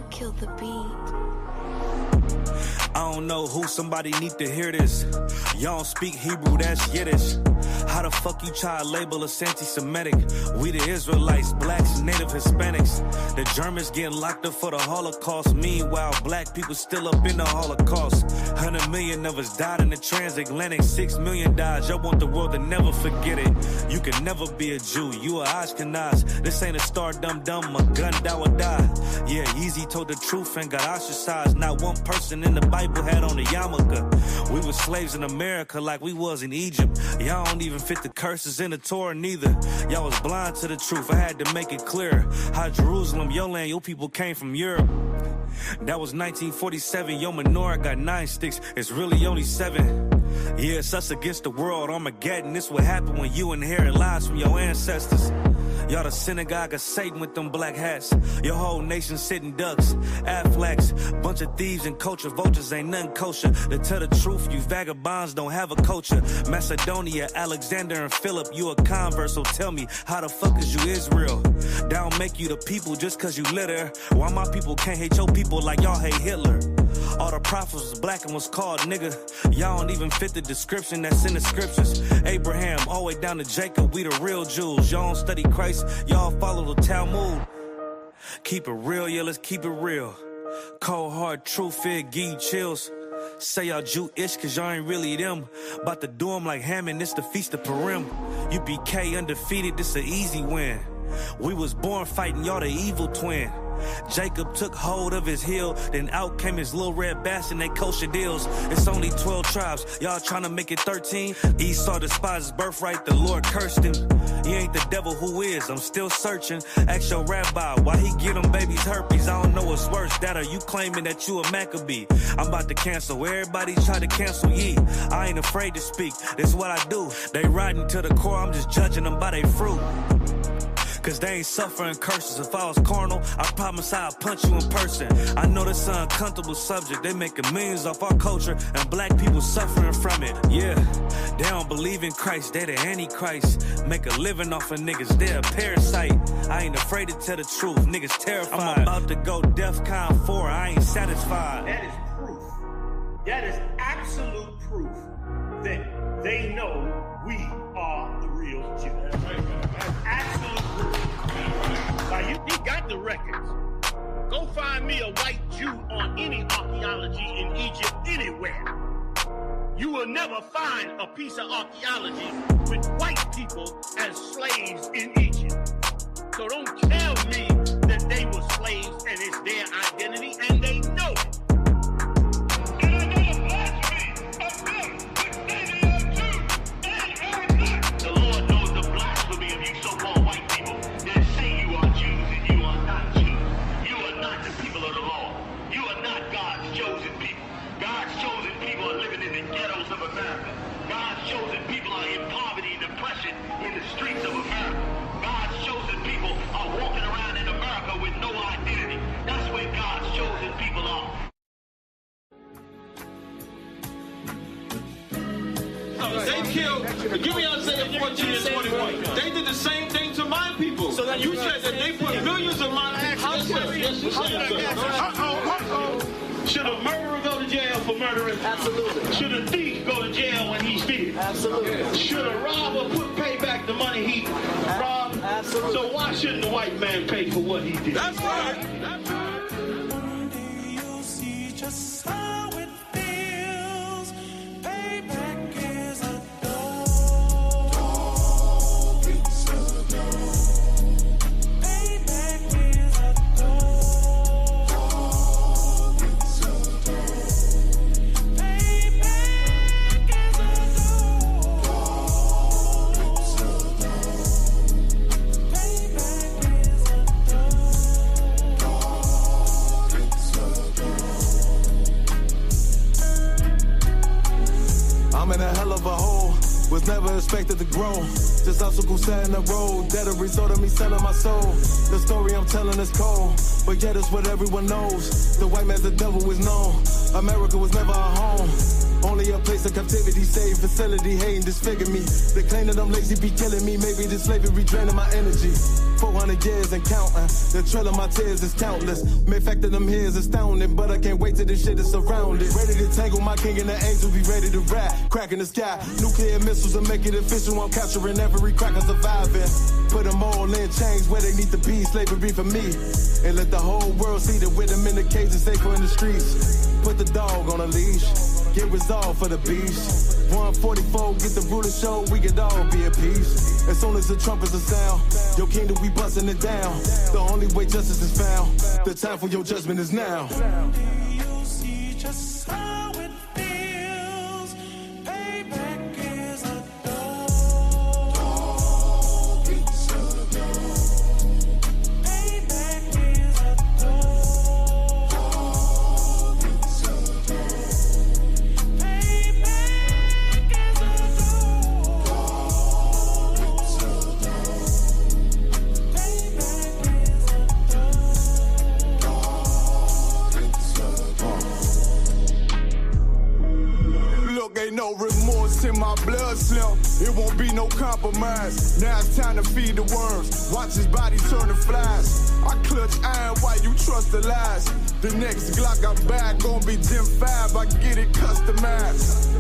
Kill the beat. I don't know who, somebody need to hear this. Y'all don't speak Hebrew, that's Yiddish. How the fuck you try to label us anti-Semitic? We the Israelites, blacks, native Hispanics. The Germans getting locked up for the Holocaust. Meanwhile, black people still up in the Holocaust. 100 million of us died in the transatlantic. 6 million died. Y'all want the world to never forget it. You can never be a Jew. You a Ashkenaz. This ain't a star dum-dum, a gun that would die. Yeah, Yeezy told the truth and got ostracized. Not one person in the Bible had on a yarmulke. We were slaves in America like we was in Egypt. Y'all don't even fit the curses in the Torah neither. Y'all was blind to the truth. I had to make it clear how Jerusalem, your land, your people came from Europe. That was 1947. Your menorah got 9 sticks. It's really only 7. Yeah, it's us against the world. Armageddon. This what happened when you inherit lies from your ancestors. Y'all the synagogue of Satan with them black hats. Your whole nation sitting ducks, Aflacs. Bunch of thieves and culture vultures, ain't nothing kosher. To tell the truth, you vagabonds don't have a culture. Macedonia, Alexander and Philip, you a convert, so tell me, how the fuck is you Israel? That don't make you the people just cause you litter. Why my people can't hate your people like y'all hate Hitler? All the prophets was black and was called nigga. Y'all don't even fit the description that's in the scriptures. Abraham, all the way down to Jacob, we the real Jews. Y'all don't study Christ, y'all follow the Talmud. Keep it real, yeah, let's keep it real. Cold hard truth, it give you chills. Say y'all Jewish cause y'all ain't really them. About to do them like Hammond, it's the Feast of Purim. UPK undefeated, this an easy win. We was born fighting, y'all the evil twin. Jacob took hold of his heel, then out came his little red bastard and they kosher deals. It's only 12 tribes, y'all trying to make it 13. Esau despised his birthright, the Lord cursed him. He ain't the devil, who is? I'm still searching. Ask your rabbi, why he get them babies herpes? I don't know what's worse, that or you claiming that you a Maccabee. I'm about to cancel, everybody try to cancel ye. I ain't afraid to speak, this is what I do. They riding to the core, I'm just judging them by their fruit. Cause they ain't suffering curses. If I was carnal, I promise I'd punch you in person. I know this is an uncomfortable subject. They making millions off our culture and black people suffering from it. Yeah, they don't believe in Christ, they the Antichrist. Make a living off of niggas, they a parasite. I ain't afraid to tell the truth, niggas terrified. I'm about to go DEFCON 4, I ain't satisfied. That is proof, that is absolute proof that they know we are the real Jews. That's absolute proof. Now, you got the records. Go find me a white Jew on any archaeology in Egypt anywhere. You will never find a piece of archaeology with white people as slaves in Egypt. So don't tell me that they were slaves and it's their identity, and they know it. And I know a blasphemy of them that say they are Jews and are not. The Lord knows the blasphemy of you so-called white people that say you are Jews and you are not Jews. You are not the people of the law. You are not God's chosen people. God's chosen people are living in the ghettos of America. God's chosen people are in poverty and depression in the streets of America. God's chosen people are walking around in America with no identity. That's where God's chosen people are. They killed, give me Isaiah 14 and 21. They did the same thing to my people. So that you said that they put millions of my people. Should a murderer go to jail for murdering? Absolutely. Should a thief go to jail when he steals? Absolutely. Should a robber pay back the money he robbed? Absolutely. So why shouldn't the white man pay for what he did? That's right. That's right. You'll see just how it feels. Payback is a dog. It's a dog. Payback is a dog. It's a dog. Payback is a dog. It's a dog. Payback is a dog. It's a dog. I'm in a hell of a hole. Was never expected to grow. This obstacle set in the road, that a result of me selling my soul. The story I'm telling is cold, but yet it's what everyone knows. The white man's the devil is known. America was never our home. Only a place of captivity, save facility, hating, disfigure me. They claim that I'm lazy, be killing me. Maybe this slavery draining my energy. 400 years and counting. The trail of my tears is countless. Main fact that I'm here is astounding, but I can't wait till this shit is surrounded. Ready to tangle my king and the angels, be ready to rap. Crack in the sky, nuclear missiles will make it official. I'm capturing every cracker surviving. Put them all in chains where they need to be. Slavery for me. And let the whole world see that with them in the cage and safer in the streets. Put the dog on a leash. Get resolved for the beast. 144, get the ruler show, we could all be at peace. As soon as the trumpets are sound, your kingdom, we busting it down. The only way justice is found, the time for your judgment is now. You see just how it feels. Payback is a dog. It's a dog. Payback is a dog. It's a dog. Payback is a dog. It's a dog. Payback is a Look, ain't no remorse in my blood, Slim. It won't be no compromise. Now it's time to feed the worms. Watch his body turn to flies. I clutch iron while you trust the lies. The next Glock I buy gon' be Gen 5. I get it customized.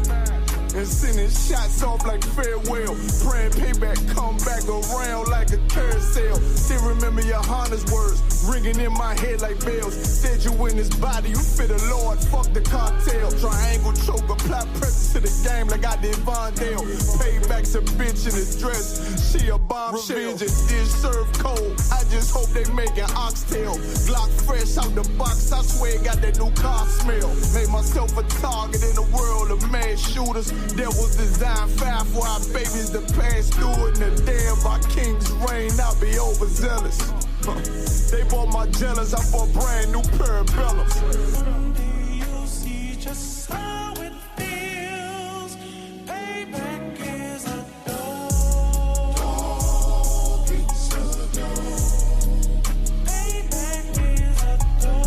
And sending shots off like farewell. Praying payback come back around like a carousel. Still remember Yahanna's words ringing in my head like bells. Said you in his body, you fit the Lord, fuck the cocktail. Triangle choke, apply pressure to the game like I did Vondale. Payback's a bitch in his dress, she a bombshell. Revenge is served cold, I just hope they making oxtail. Glock fresh out the box, I swear it got that new car smell. Made myself a target in the world of mad shooters. There was design 5 for our babies to pass through. In the day of our king's reign, I'll be overzealous. They bought my jealous, I bought brand new parabellums. Someday you'll see just how it feels. Payback is a dog. It's a dog. Payback is a dog.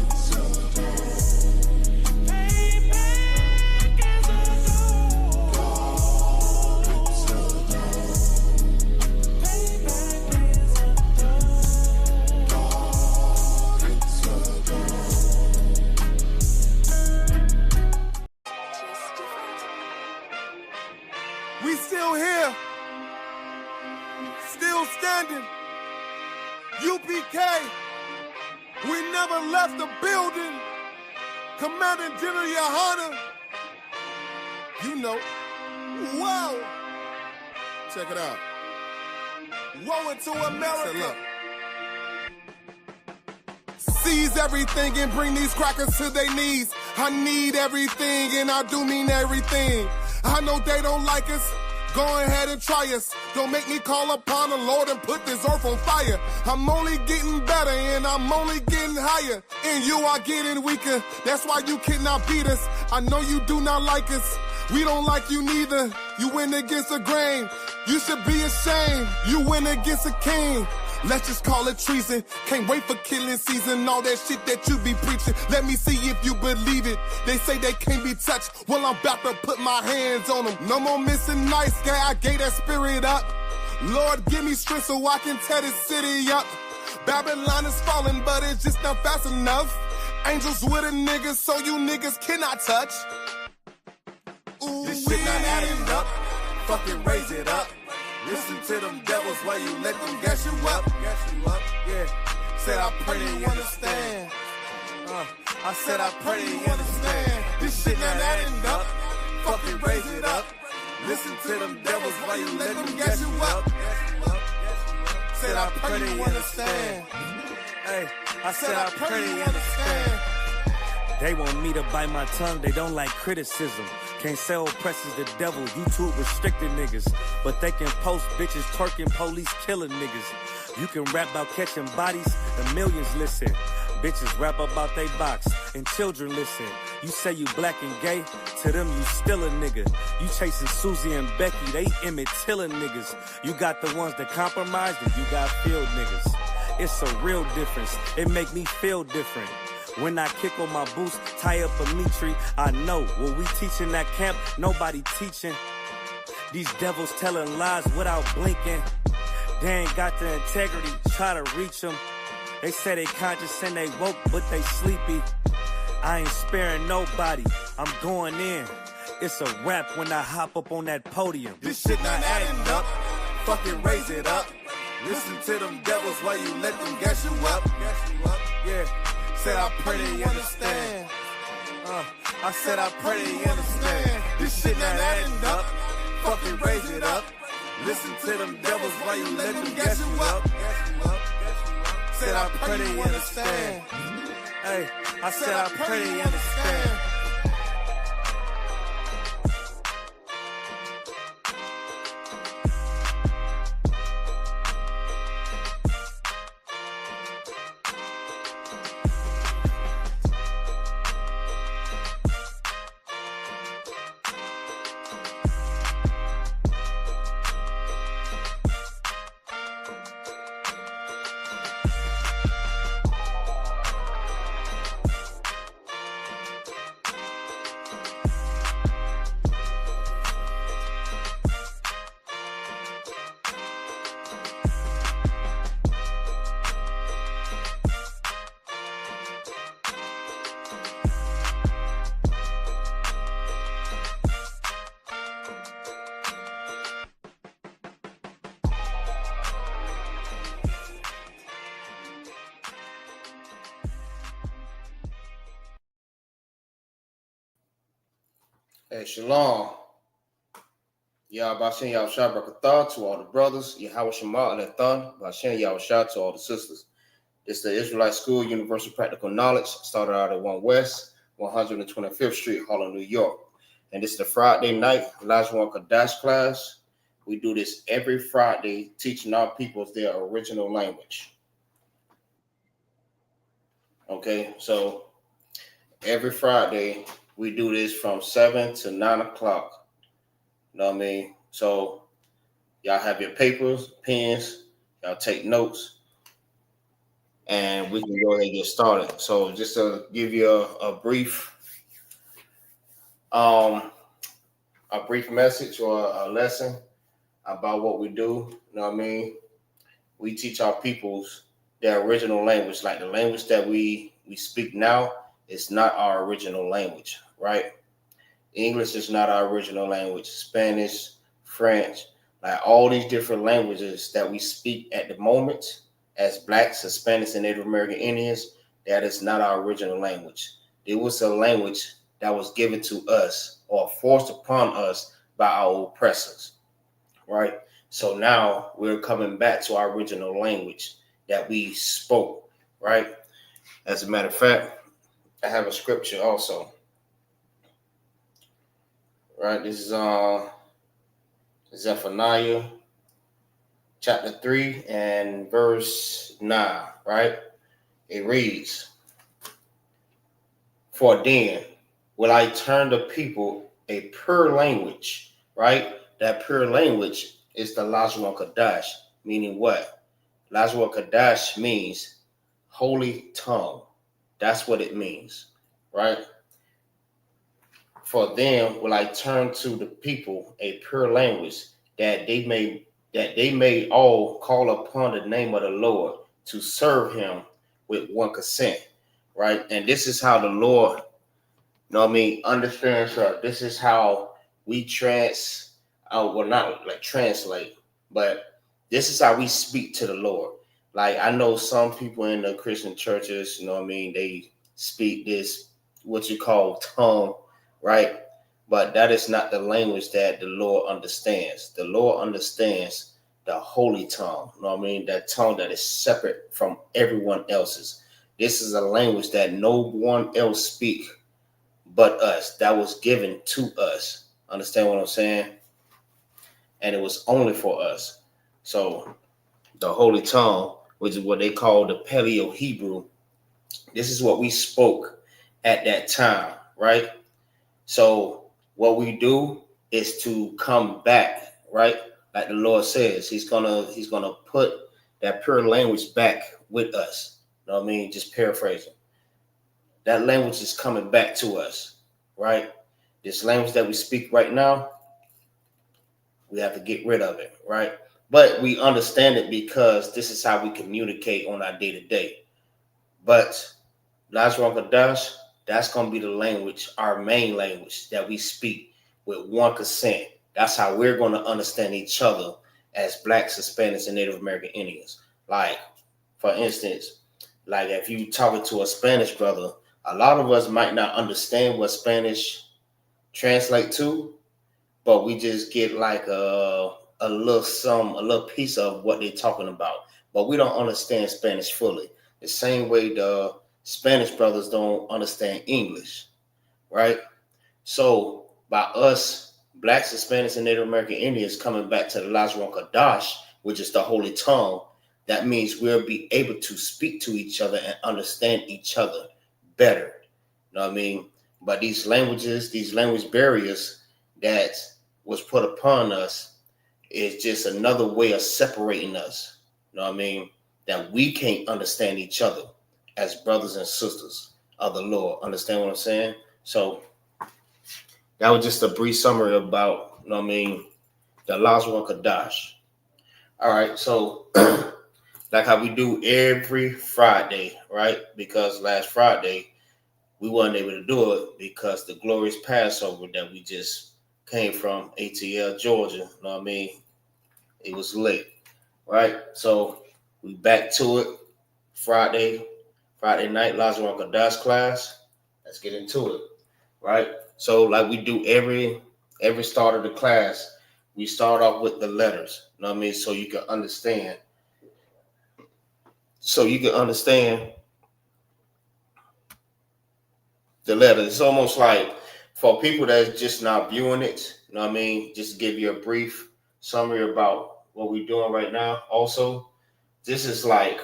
It's a dog. Payback is a dog. It's a We still here, still standing. UPK, we never left the building. Commanding General Yahanna, you know, whoa. Check it out. Woe into America. Seize everything and bring these crackers to their knees. I need everything and I do mean everything. I know they don't like us. Go ahead and try us. Don't make me call upon the Lord and put this earth on fire. I'm only getting better and I'm only getting higher. And you are getting weaker. That's why you cannot beat us. I know you do not like us. We don't like you neither. You went against the grain. You should be ashamed. You went against a king. Let's just call it treason. Can't wait for killing season. All that shit that you be preaching. Let me see if you believe it. They say they can't be touched. Well, I'm about to put my hands on them. No more missing nice guy. I gave that spirit up. Lord, give me strength so I can tear this city up. Babylon is falling, but it's just not fast enough. Angels with a nigga, so you niggas cannot touch. Ooh, this shit not adding up. Fucking raise it up. Listen to them devils while you let them gas you up. Yeah. Said I pray they understand. I said I pray they understand. This shit not adding up. Fucking raise it up. Listen to them devils while you let them gas you up. Said I pray they understand. Hey, I said I pray they understand. They want me to bite my tongue, they don't like criticism. Can't sell presses the devil, YouTube restricted niggas. But they can post bitches twerking, police killing niggas. You can rap about catching bodies, the millions listen. Bitches rap about they box, and children listen. You say you black and gay, to them you still a nigga. You chasing Susie and Becky, they Emmett Tiller niggas. You got the ones that compromised, and you got field niggas. It's a real difference, it make me feel different. When I kick on my boots, tie up a meat tree, I know what we teach in that camp, nobody teaching. These devils telling lies without blinking. They ain't got the integrity, try to reach them. They say they conscious and they woke, but they sleepy. I ain't sparing nobody, I'm going in. It's a rap when I hop up on that podium. This shit not adding up, fucking raise it up. Listen to them devils while you let them gas you up. Yeah, said I pray they understand. I said I pray they understand. This shit not adding up, fucking raise it up. Listen to them devils while you let them gas you up. Said I pray they understand. Hey, I said I pray they understand. Hey, Shalom. Y'all Bashem Yahushua Brakatah to all the brothers. Yahweh Shema and Athan. Bashem Yahushua to all the sisters. This is the Israelite School Universal Practical Knowledge. Started out at 1 West, 125th Street, Harlem, New York. And this is the Friday night Lashawan Qadash class. We do this every Friday, teaching our peoples their original language. Okay, so every Friday, we do this from 7 to 9 o'clock. You know what I mean? So y'all have your papers, pens, y'all take notes, and we can go ahead and get started. So just to give you a brief message or a lesson about what we do. You know what I mean? We teach our peoples their original language, like the language that we speak now. It's not our original language, right? English is not our original language. Spanish, French, like all these different languages that we speak at the moment as Blacks, Hispanics, and Native American Indians, that is not our original language. It was a language that was given to us or forced upon us by our oppressors, right? So now we're coming back to our original language that we spoke, right? As a matter of fact, I have a scripture also. Right, this is Zephaniah chapter 3 and verse 9, right? It reads, "For then will I turn the people a pure language," right? That pure language is the Lashawan Qadash, meaning what? Lashawan Qadash means holy tongue. That's what it means, right? "For then will I turn to the people a pure language, that they may all call upon the name of the Lord to serve him with one consent," right? And this is how the Lord, you know what I mean, understands her. This is how we translate, but this is how we speak to the Lord. Like, I know some people in the Christian churches, you know what I mean, they speak this, what you call tongue, right? But that is not the language that the Lord understands. The Lord understands the holy tongue, you know what I mean? That tongue that is separate from everyone else's. This is a language that no one else speak but us. That was given to us. Understand what I'm saying? And it was only for us. So the holy tongue, which is what they call the Paleo Hebrew, This is what we spoke at that time, right? So what we do is to come back, right? Like the Lord says, He's gonna put that pure language back with us. You know what I mean? Just paraphrasing. That language is coming back to us, right? This language that we speak right now, we have to get rid of it, right? But we understand it because this is how we communicate on our day-to-day. But Lashawan Qadash, that's going to be the language, our main language that we speak with one consent. That's how we're going to understand each other as Blacks, Hispanics, and Native American Indians. Like, for instance, like if you talking to a Spanish brother, a lot of us might not understand what Spanish translate to, but we just get like a little piece of what they're talking about. But we don't understand Spanish fully. The same way the Spanish brothers don't understand English, right? So by us, Blacks, Hispanics, and Native American Indians coming back to the Lashawan Qadash, which is the holy tongue, that means we'll be able to speak to each other and understand each other better. You know what I mean? But these language barriers that was put upon us is just another way of separating us. You know what I mean? That we can't understand each other as brothers and sisters of the Lord. Understand what I'm saying? So that was just a brief summary about, you know what I mean, the Lashawan Qadash. All right, so like how we do every Friday, right? Because last Friday we weren't able to do it because the glorious Passover that we just came from ATL, Georgia, you know what I mean? It was late, right? So we back to it Friday night, Lashawan Qadash class. Let's get into it, right? So like we do every start of the class, we start off with the letters, you know what I mean? So you can understand. The letters. It's almost like for people that's just not viewing it, you know what I mean? Just to give you a brief summary about what we're doing right now. Also, this is like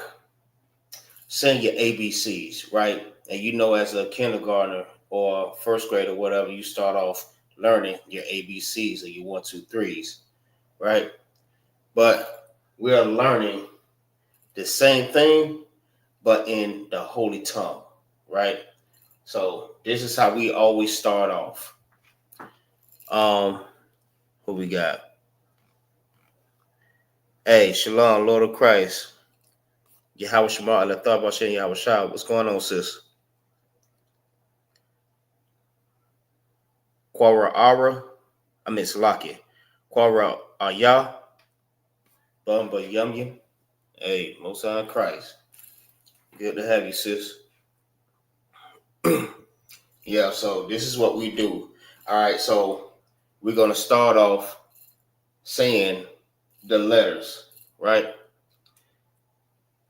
saying your ABCs, right? And you know, as a kindergartner or first grade or whatever, you start off learning your ABCs or your 1, 2, 3s, right? But we are learning the same thing, but in the holy tongue, right? So this is how we always start off. What we got? Hey, Shalom, Lord of Christ. Yahweh Shema, I thought about saying Yahweh Shah. What's going on, sis? Quara Ara. I mean, Salaki. Quara Ayah. Bumba Yum Yum. Hey, Most High Christ. Good to have you, sis. Yeah, so this is what we do. All right, so we're going to start off saying the letters, right?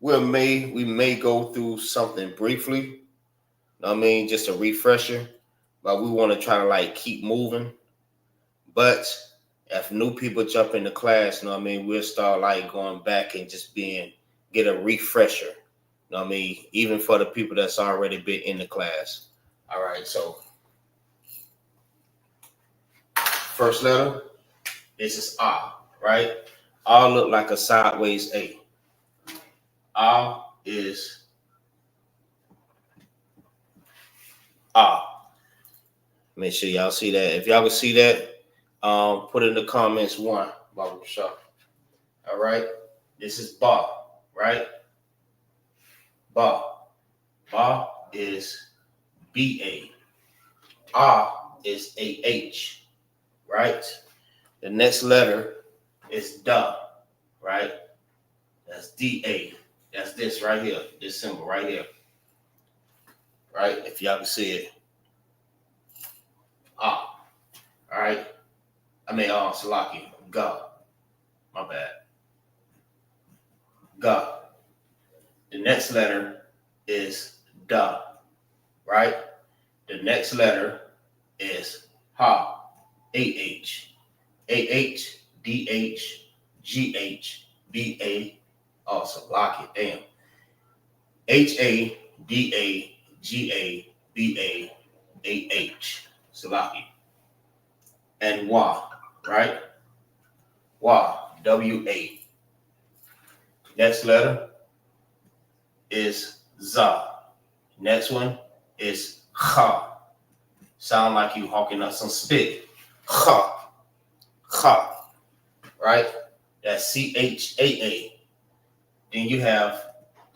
We may go through something briefly, I mean, just a refresher, but we want to try to like keep moving. But if new people jump into class, you know what I mean, we'll start like going back and just get a refresher. You know what I mean? Even for the people that's already been in the class. All right, so first letter, this is A, right? A look like a sideways A. A is A. Make sure y'all see that. If y'all can see that, put in the comments 1. All right. This is Ba, right? Ba. Ba is B-A. A is A-H, right? The next letter is Da, right? That's D-A. That's this right here, this symbol right here. Right? If y'all can see it. All right. I mean, Salaki. God. My bad. God. The next letter is Da, right? The next letter is Ha, A-H. A-H, D-H, G-H, B-A, Salaki. Damn. H-A, D-A-G-A-B-A-A-H. Salaki. And Wa, right? Wa, W-A. Next letter is Za. Next one is Cha. Sound like you hawking up some spit. Cha. Cha. Right? That's C-H-A-A. Then you have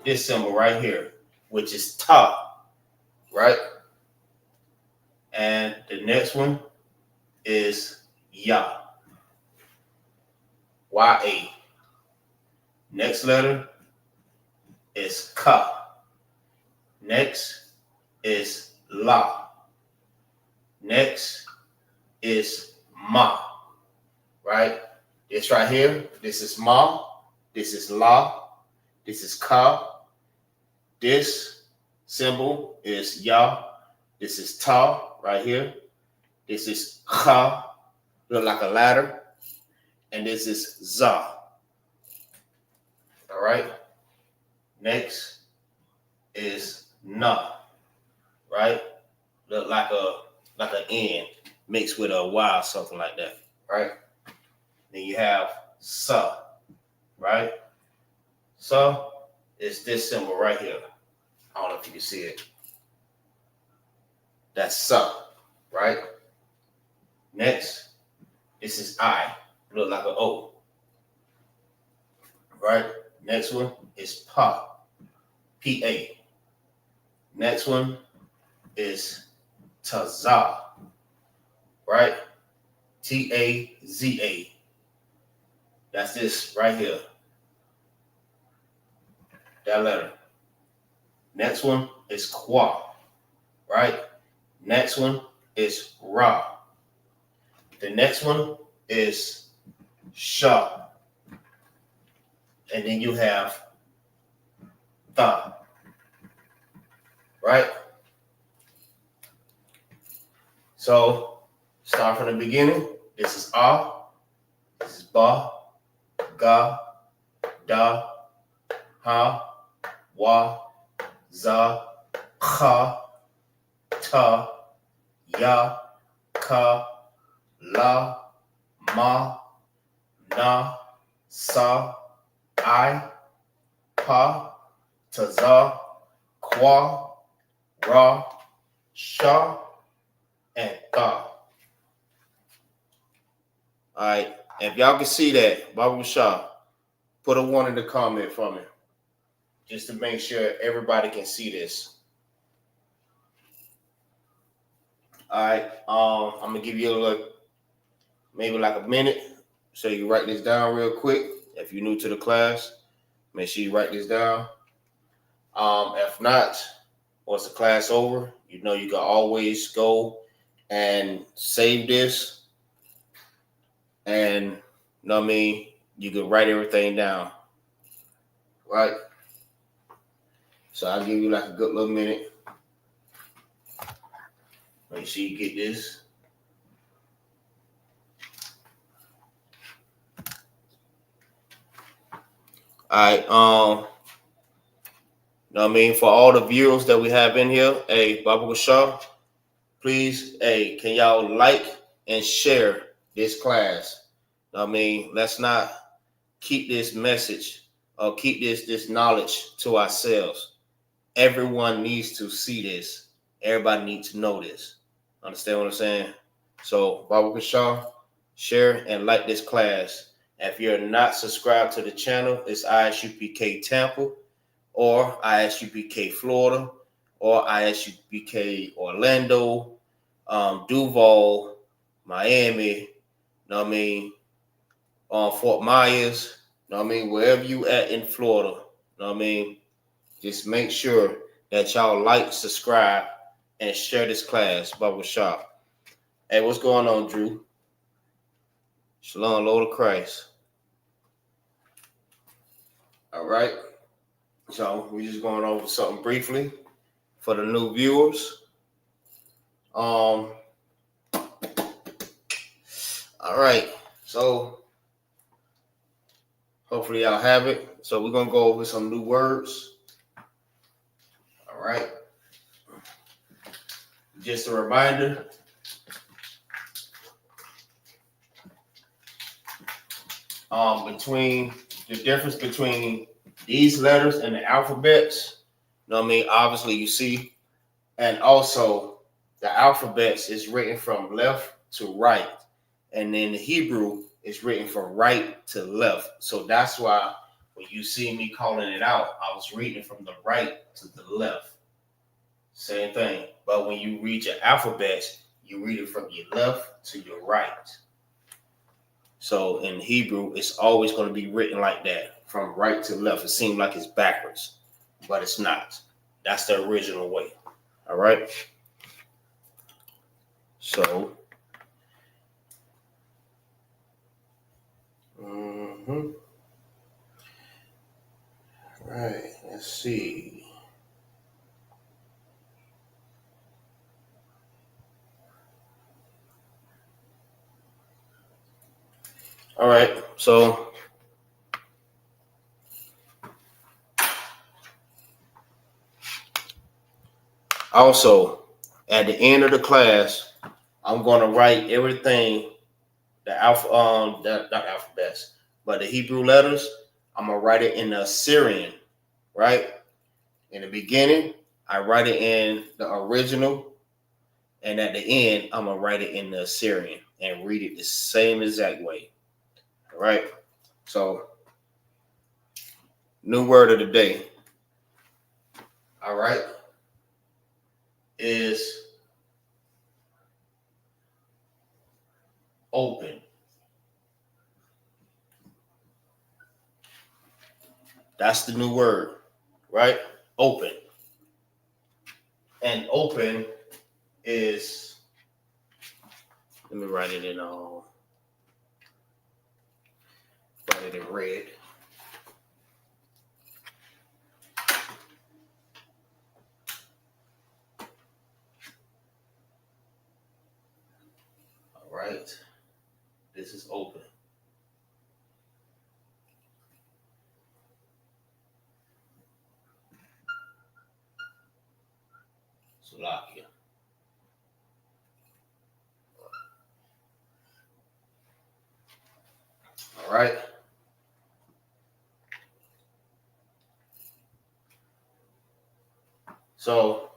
this symbol right here, which is Ta. Right? And the next one is Ya. Y-A. Next letter is Ka. Next is La. Next is Ma. Right? This right here, this is Ma. This is La. This is Ka. This symbol is Ya. This is Ta right here. This is Cha, look like a ladder. And this is Za. All right. Next is Na. Right? Look like an N mixed with a Y or something like that. Right? Then you have Sa. Right? Sa is this symbol right here. I don't know if you can see it. That's Sa. Right? Next, this is I. Look like an O. Right? Next one is Pa. P-A. Next one is Taza. Right? T-A-Z-A. That's this right here. That letter. Next one is Kwa. Right? Next one is Ra. The next one is Sha. And then you have Tha. Right? So, start from the beginning. This is A. This is Ba. Ga. Da. Ha. Wa. Za. Kha. Ta. Ya. Ka. La, Ma, Na, Sa, I, Pa, Taza, Kwa, Ra, Sha, and Tha. All right, if y'all can see that, Baba Shah, put a 1 in the comment for me, just to make sure everybody can see this. All right, I'm gonna give you a look. Maybe like a minute, so you write this down real quick. If you're new to the class, make sure you write this down. If not, once the class over, you know you can always go and save this, and you know what I mean, you can write everything down, right? So I'll give you like a good little minute. Make sure you get this. All right, know what I mean? For all the viewers that we have in here, hey, Baba Shah, please, hey, can y'all like and share this class? Know what I mean? Let's not keep this message or keep this knowledge to ourselves. Everyone needs to see this. Everybody needs to know this. Understand what I'm saying? So, Baba Shah, share and like this class. If you're not subscribed to the channel, it's ISUPK Tampa or ISUPK Florida or ISUPK Orlando, Duval, Miami, you know what I mean, Fort Myers, you know what I mean, wherever you at in Florida, you know what I mean, just make sure that y'all like, subscribe, and share this class, Baba Shah. Hey, what's going on, Drew? Shalom, Lord of Christ. All right. So we're just going over something briefly for the new viewers. All right. So hopefully y'all have it. So we're gonna go over some new words. All All right. Just a reminder. Between the difference between these letters and the alphabets, you know what I mean? Obviously, you see, and also the alphabets is written from left to right, and then the Hebrew is written from right to left. So that's why when you see me calling it out, I was reading from the right to the left. Same thing. But when you read your alphabets, you read it from your left to your right. So in Hebrew, it's always going to be written like that, from right to left. It seems like it's backwards, but it's not. That's the original way. All right. So, all right. Let's see. All right. So, also, at the end of the class, I'm going to write everything, the not alphabets, but the Hebrew letters. I'm gonna write it in the Assyrian, right? In the beginning, I write it in the original, and at the end, I'm gonna write it in the Assyrian and read it the same exact way. All right. So, new word of the day. All right, is open. That's the new word, right? Open. And open is, let me write it in red. All right. This is open. Slovakia. All right. So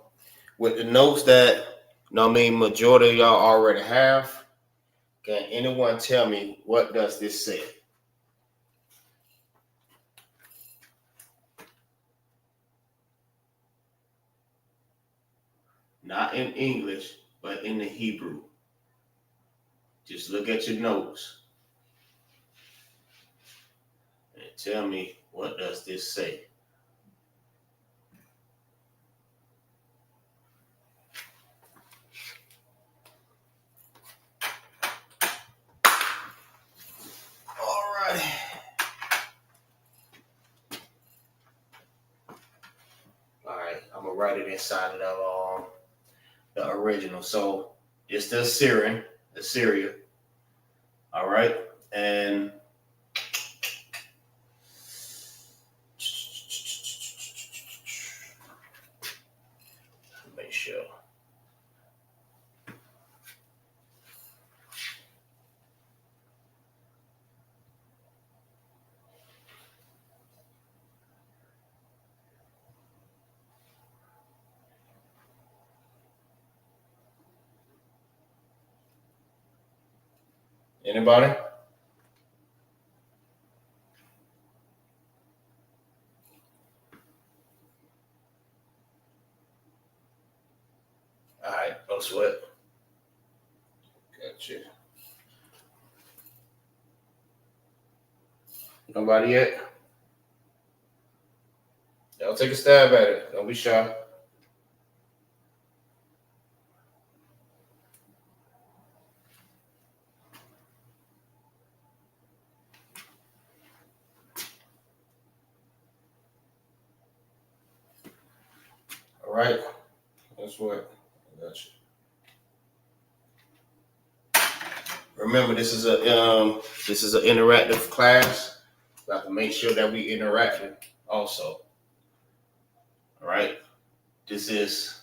with the notes that, majority of y'all already have, can anyone tell me what does this say? Not in English, but in the Hebrew. Just look at your notes and tell me what does this say. All right, I'm gonna write it inside of the original. So it's the Assyria. All right, and make sure. Anybody? All right, no sweat. Gotcha. Nobody yet? Y'all take a stab at it. Don't be shy. All right. That's what. I got you. Remember, this is an interactive class. We have to make sure that we interactive also. All right. This is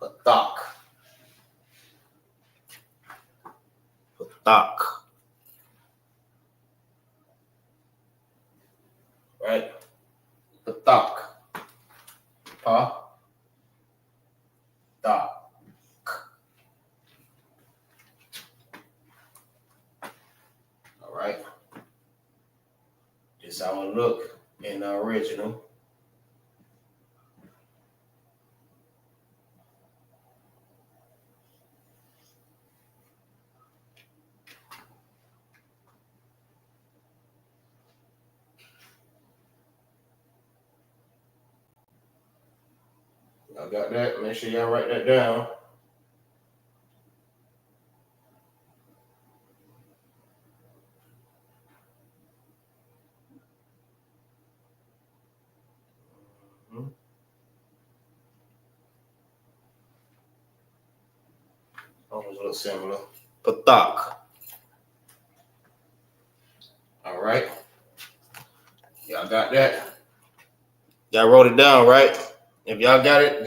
Patak. Patak. Right? Patak. Pa. Tak. All right. This how it look in the original. Y'all got that? Make sure y'all write that down. Almost look similar. Patak. All right. Y'all got that? Y'all wrote it down, right? If y'all got it,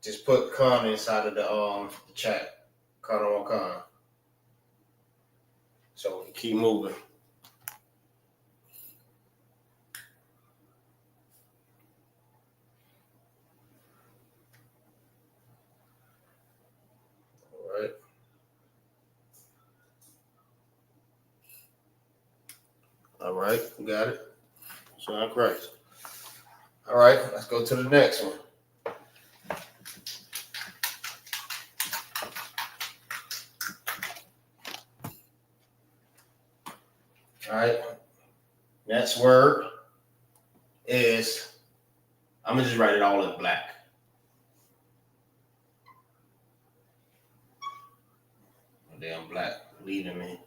just put con inside of the chat. Con on con. So we can keep moving. All right. All right, got it. Sound Christ. All right, let's go to the next one. All right, next word is, I'm gonna just write it all in black. Damn black leading me.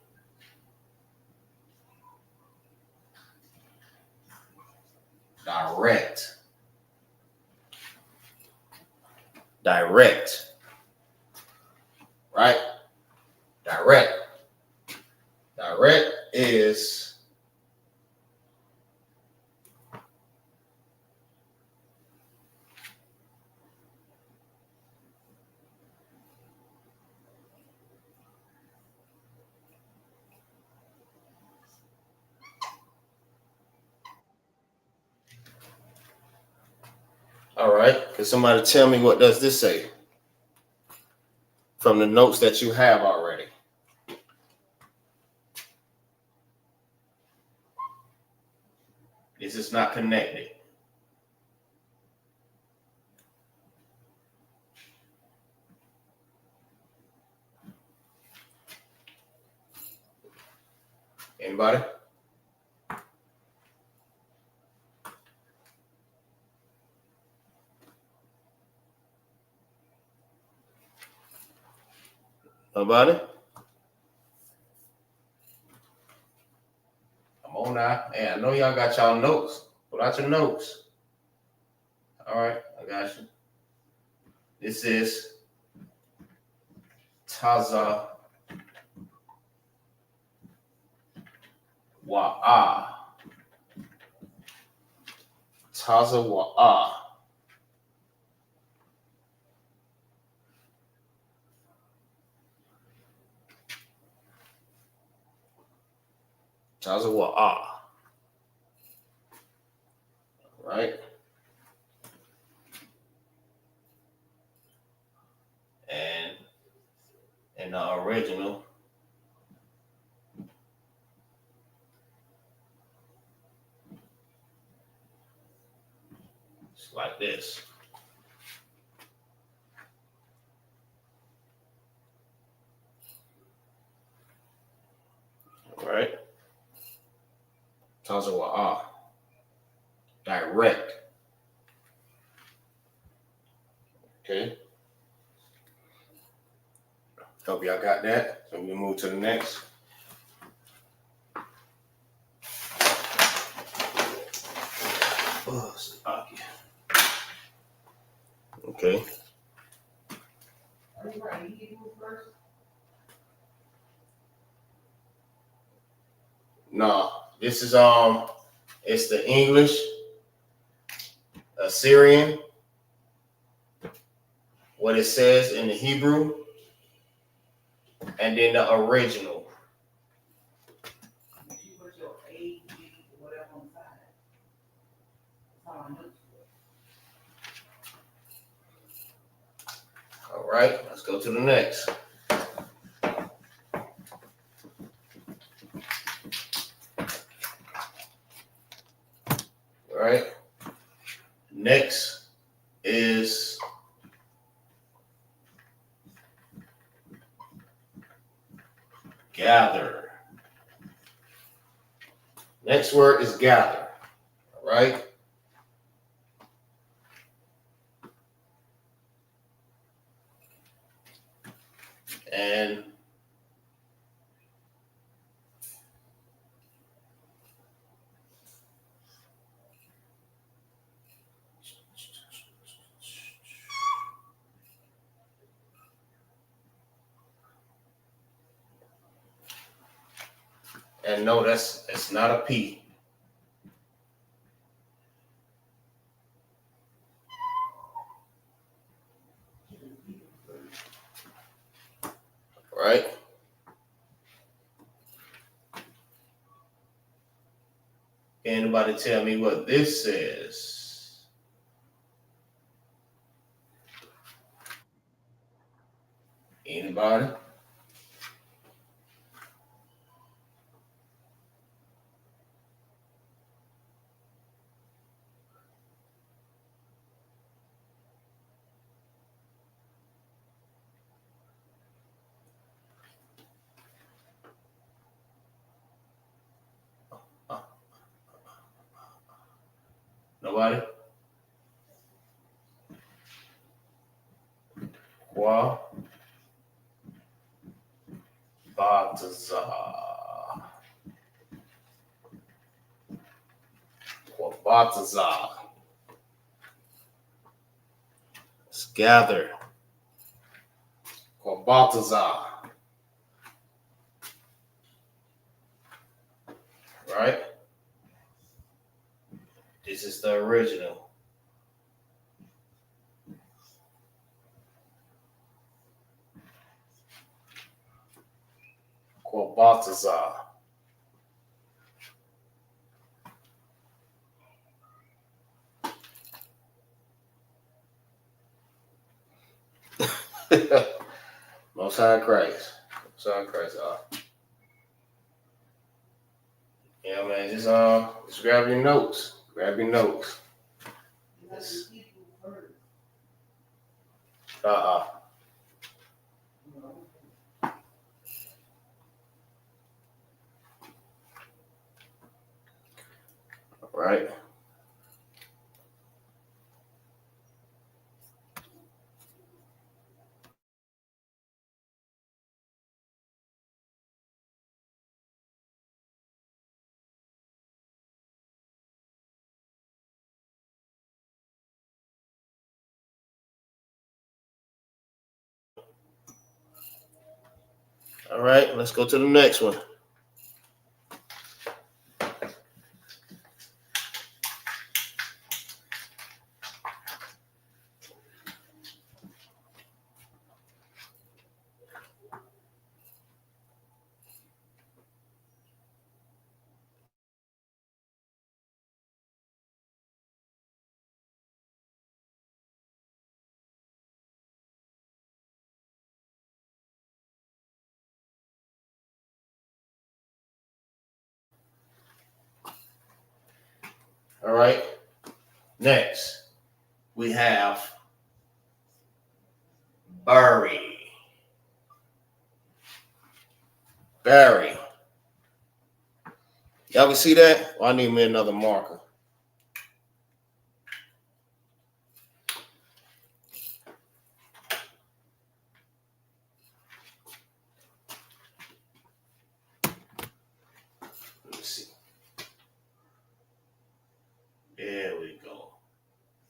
Direct. Direct. Right? Direct. Direct is all right. Can somebody tell me what does this say? From the notes that you have already. This is not connected. Anybody? Nobody? Come on now. Hey, I know y'all got y'all notes. Pull out your notes. All right, I got you. This is Taza Wa'a. Taza Wa'a. Taza Wa'a. Right? And in the original, it's like this. All right? Taza Wa'a. Direct. Okay. Hope y'all got that. So we move to the next. Oh, Okay. Are you writing Hebrew first? No, this is it's the English, Assyrian, what it says in the Hebrew, and then the original. You put your A, B, whatever on the side. That's all I know. All right, let's go to the next. All right. Next is gather. Next word is gather. All right. And no, it's not a P. Right? Anybody tell me what this says? Anybody? Nobody? Qua Baltazar. Baltazar. Let's gather. Baltazar. Right? This is the original. Baltazar. Most High Christ. Most High Christ. Yeah, man. Just grab your notes. Grab your notes. All right. All right, let's go to the next one. All right. Next, we have bury. Bury. Y'all can see that? Well, I need me another marker. Let me see. There we go.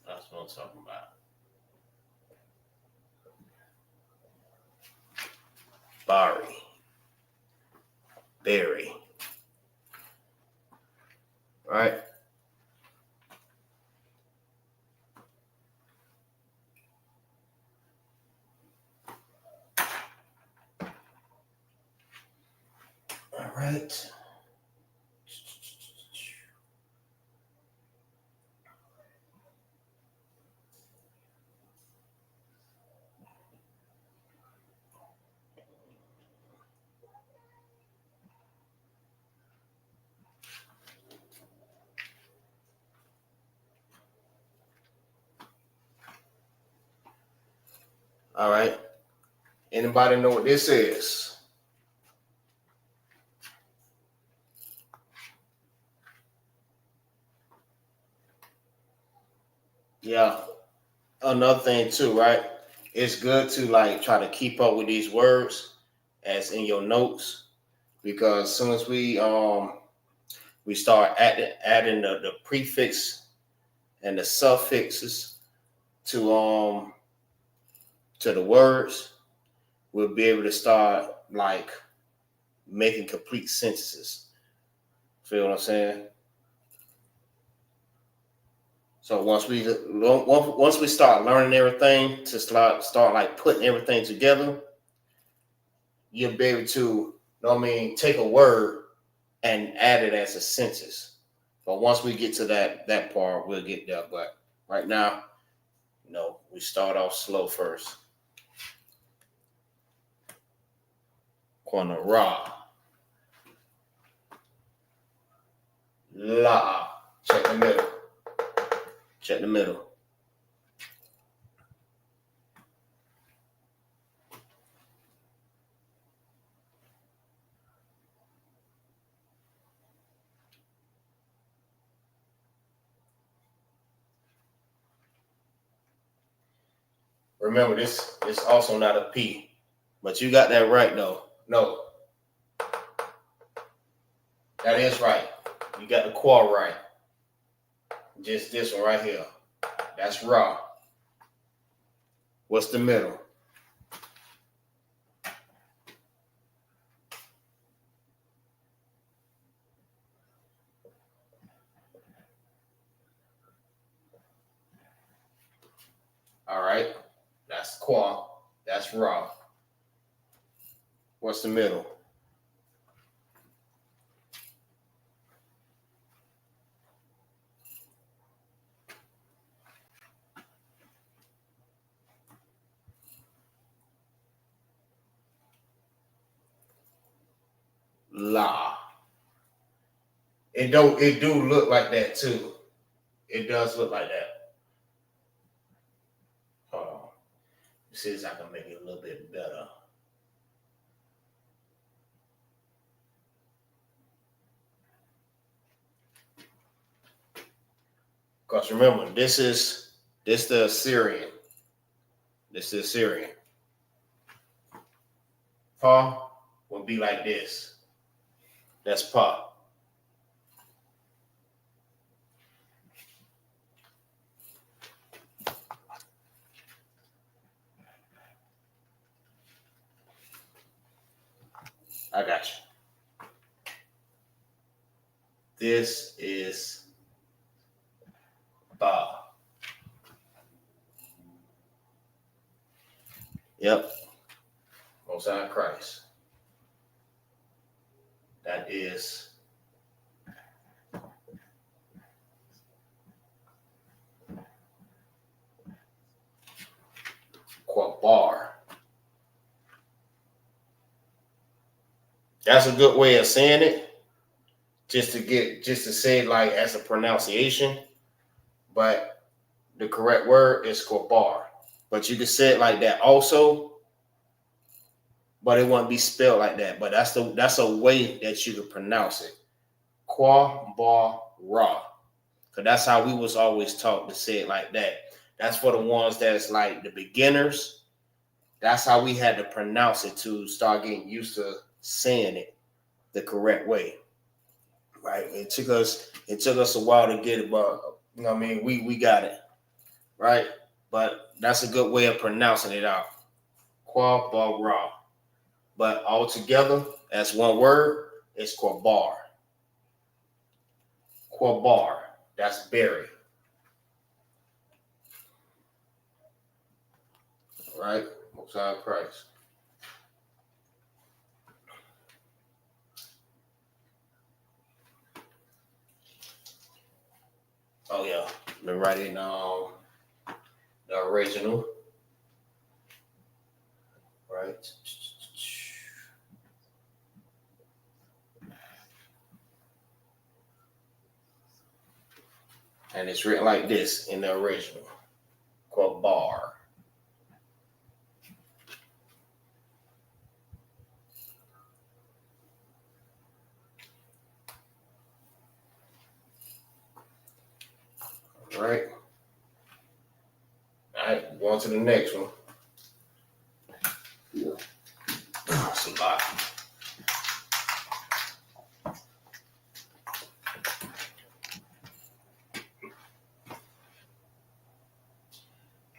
That's what I'm talking about. Berry. Right? All right. All right. Anybody know what this is? Yeah. Another thing too, right? It's good to like try to keep up with these words as in your notes, because as soon as we start adding the prefix and the suffixes to the words, we'll be able to start like making complete sentences. Feel what I'm saying? So once we start learning everything, to start like putting everything together, you'll be able to, you know what I mean, take a word and add it as a sentence. But once we get to that part, we'll get there. But right now, we start off slow first. Corner ra. La. Check the middle. Check the middle. Remember, this is also not a P, but you got that right though. No, that is right. You got the qua right. Just this one right here. That's raw. What's the middle? All right. That's qua. That's raw. What's the middle? La. It do look like that too. It does look like that. Hold on. See if I can make it a little bit better. Because remember, this the Assyrian. This is Assyrian. Pa will be like this. That's pa. I got you. This is ba. Yep. Most High Christ. That is Quabar. That's a good way of saying it. Just to say it like as a pronunciation. But the correct word is Quabar. But you can say it like that also. But it won't be spelled like that. But that's a way that you can pronounce it. Quabar Ra. Because that's how we was always taught to say it like that. That's for the ones that's like the beginners. That's how we had to pronounce it to start getting used to saying it the correct way. Right? It took us a while to get it, but you know what I mean, we got it. Right? But that's a good way of pronouncing it out. Quabar Ra. But all together as one word is Quabar. Quabar, that's berry. All right, Most High Christ. Oh yeah, let me write in the original. Right. And it's written like this in the original. Quabar. All right. All right, going to the next one. That's a lot.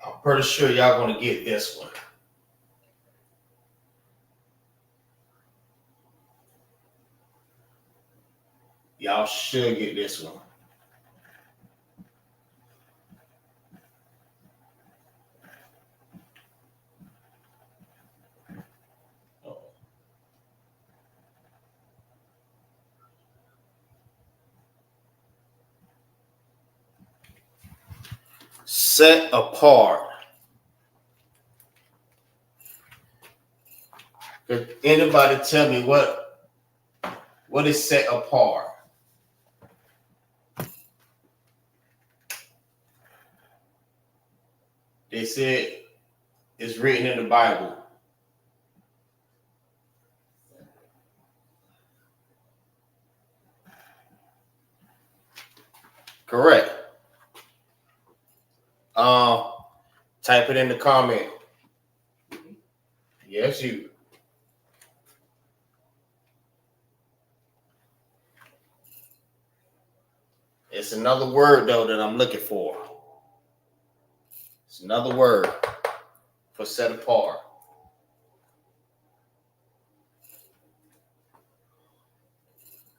I'm pretty sure y'all gonna get this one. Y'all should get this one. Set apart. Could anybody tell me what is set apart? They said it's written in the Bible. Correct. Type it in the comment. Yes, you. It's another word though that I'm looking for. It's another word for set apart.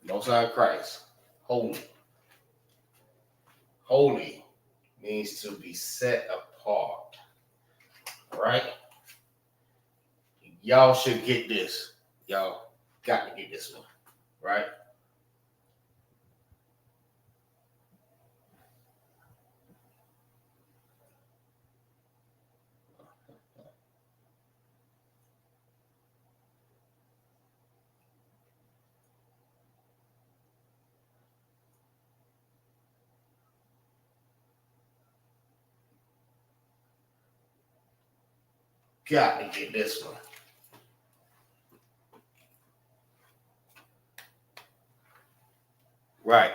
Most High Christ. Holy. Holy means to be set apart. All right? Y'all should get this. Y'all got to get this one. Right? Got to get this one. Right.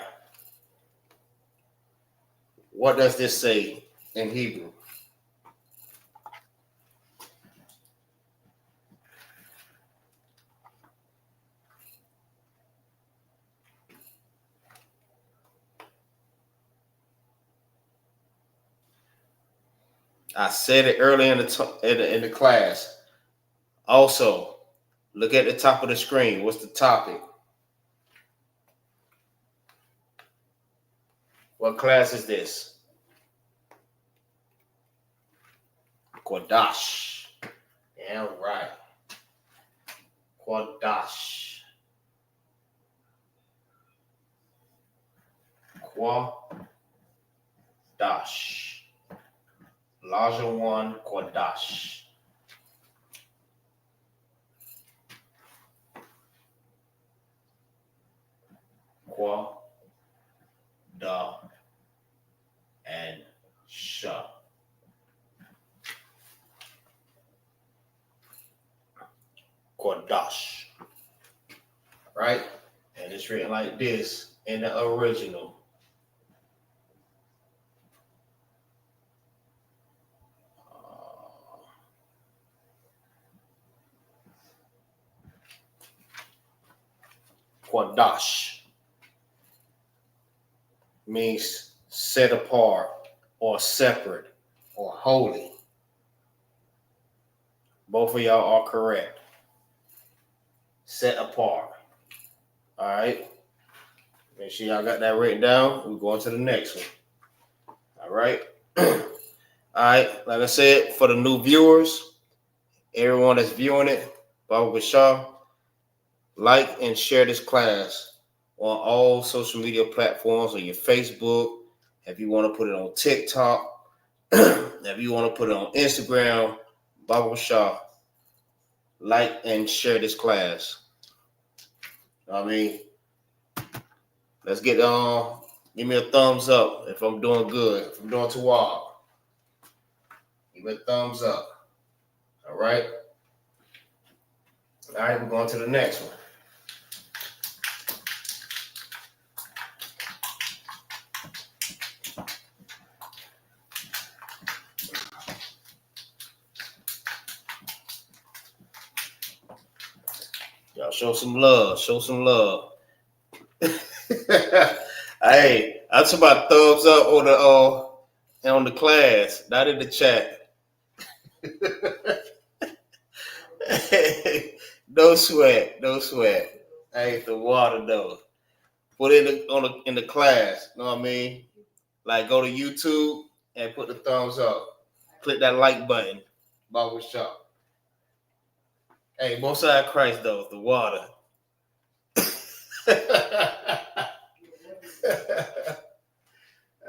What does this say in Hebrew? I said it earlier in the class. Also, look at the top of the screen. What's the topic? What class is this? Qadash. Yeah, right. Qadash. Qadash. Lashawan Qadash. Da and Sha. Qadash. Right? And it's written like this in the original. Qadash means set apart or separate or holy. Both of y'all are correct. Set apart. All right. Make sure y'all got that written down. We're going to the next one. All right. All right. Like I said, for the new viewers, everyone that's viewing it, Baba Bashar, like and share this class on all social media platforms, on your Facebook. If you want to put it on TikTok, if you want to put it on Instagram, Baba Bashar, like and share this class. I mean, let's get give me a thumbs up if I'm doing good. If I'm doing too wild, give me a thumbs up. All right. All right, we're going to the next one. Y'all show some love. Show some love. Hey, I'm talking about thumbs up on the class, not in the chat. No sweat, no sweat. Hey, the water though. Put it in the class. You know what I mean? Like go to YouTube and put the thumbs up. Click that like button. Baba Shop. Hey, most side Christ though, the water.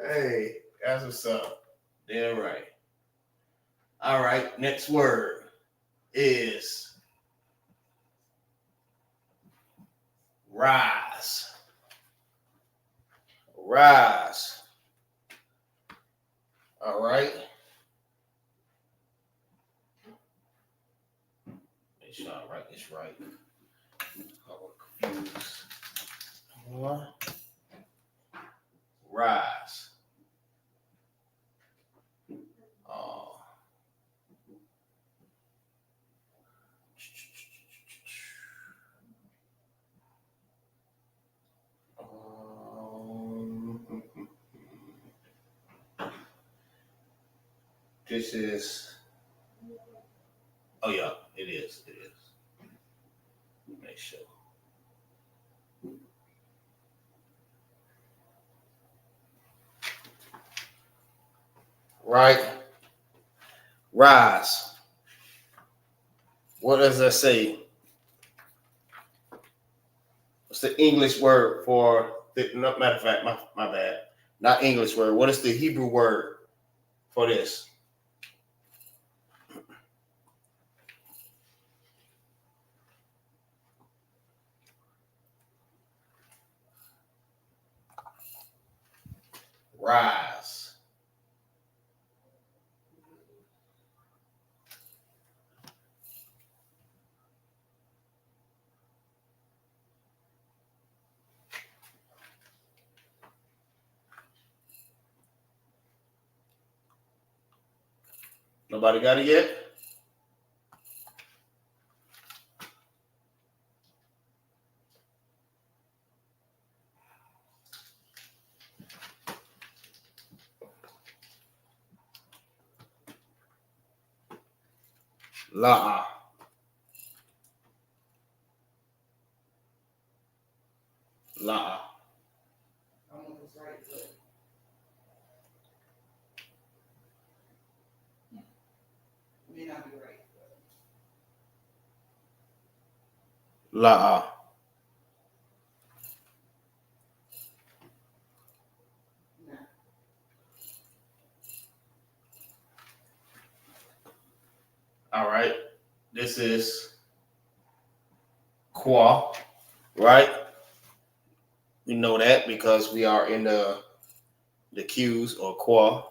Hey, that's what's up. Damn right. All right, next word is rise. Rise. All right. Make sure I write this right. I'm confused. Rise. This is. Oh yeah, it is. It is. Make sure. Right. Rise. What does that say? What's the English word for? Matter of fact, my bad. Not English word. What is the Hebrew word for this? Rise. Nobody got it yet? La'a. La'a. Almost right, but may not be right. La'a. No. All right. This is Qua, right? We know that because we are in the Q's or Qua.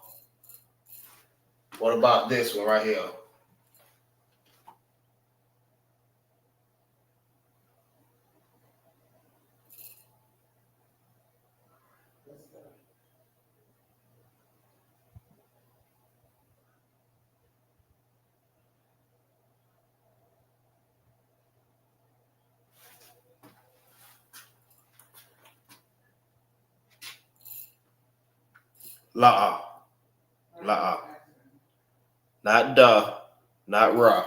What about this one right here? La'a. La'a. Not da, not ra.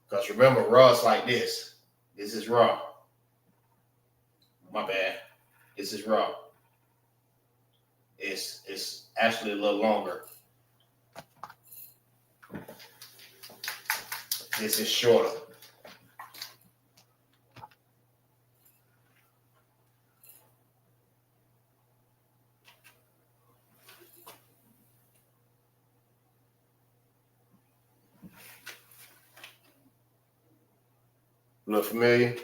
Because remember, ra is like this. This is ra. My bad. This is raw. It's actually a little longer. This is shorter. Look familiar?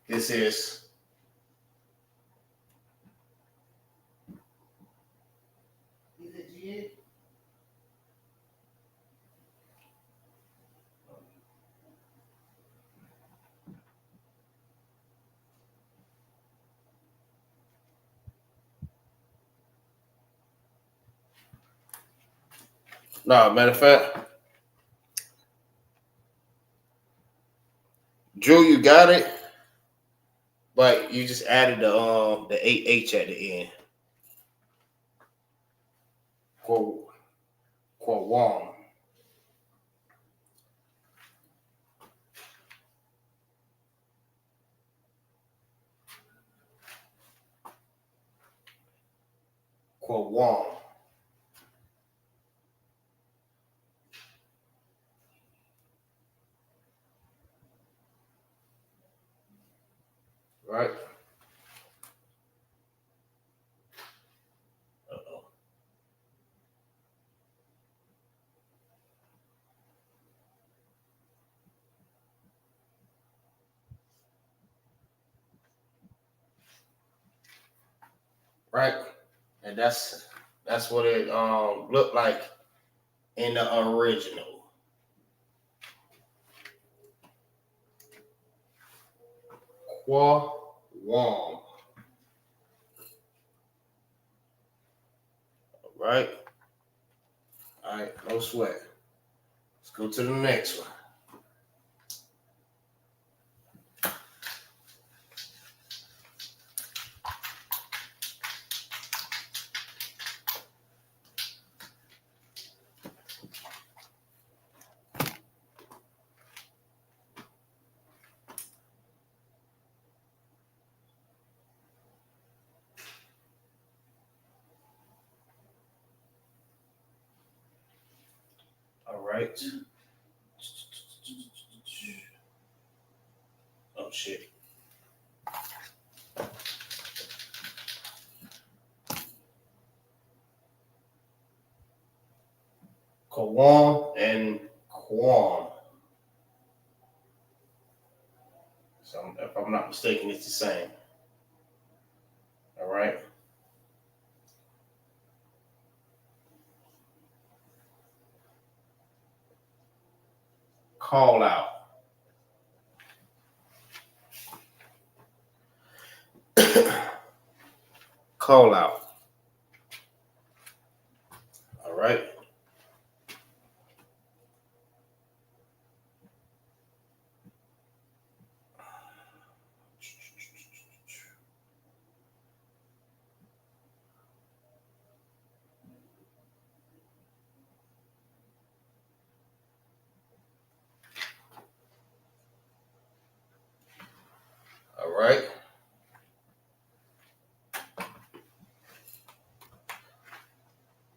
This is it jig? no, matter of fact. Drew, you got it, but you just added the AH at the end. Quawam. Quawam. Right? Uh-oh. Right? And that's what it looked like in the original. Quawam. Right? All right, no sweat. Let's go to the next one. All right. Oh shit. Quawam and Quam. So if I'm not mistaken, it's the same. All right. Call out. Call out. All right. All right.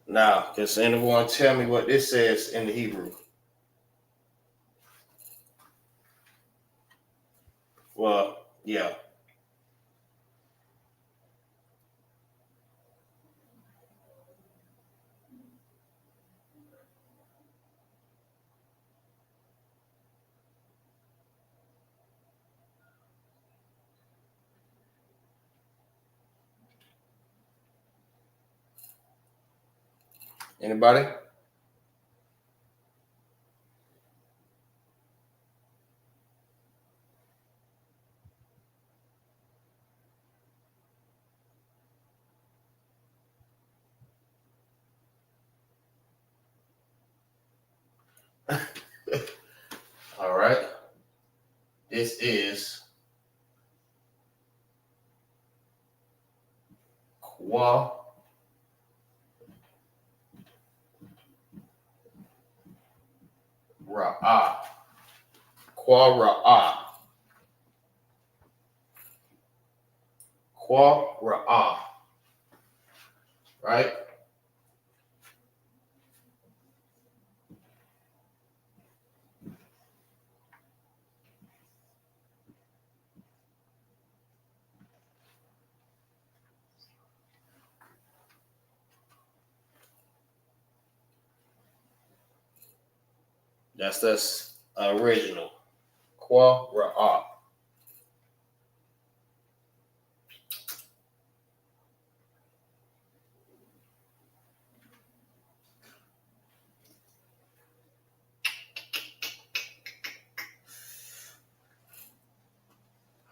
Now, can anyone tell me what this says in the Hebrew? Well, yeah. Anybody? All right. This is Qua Ra'ah. Qua-Ra'ah. Qua-Ra'ah. Right? That's original. Qua-Ra'ah.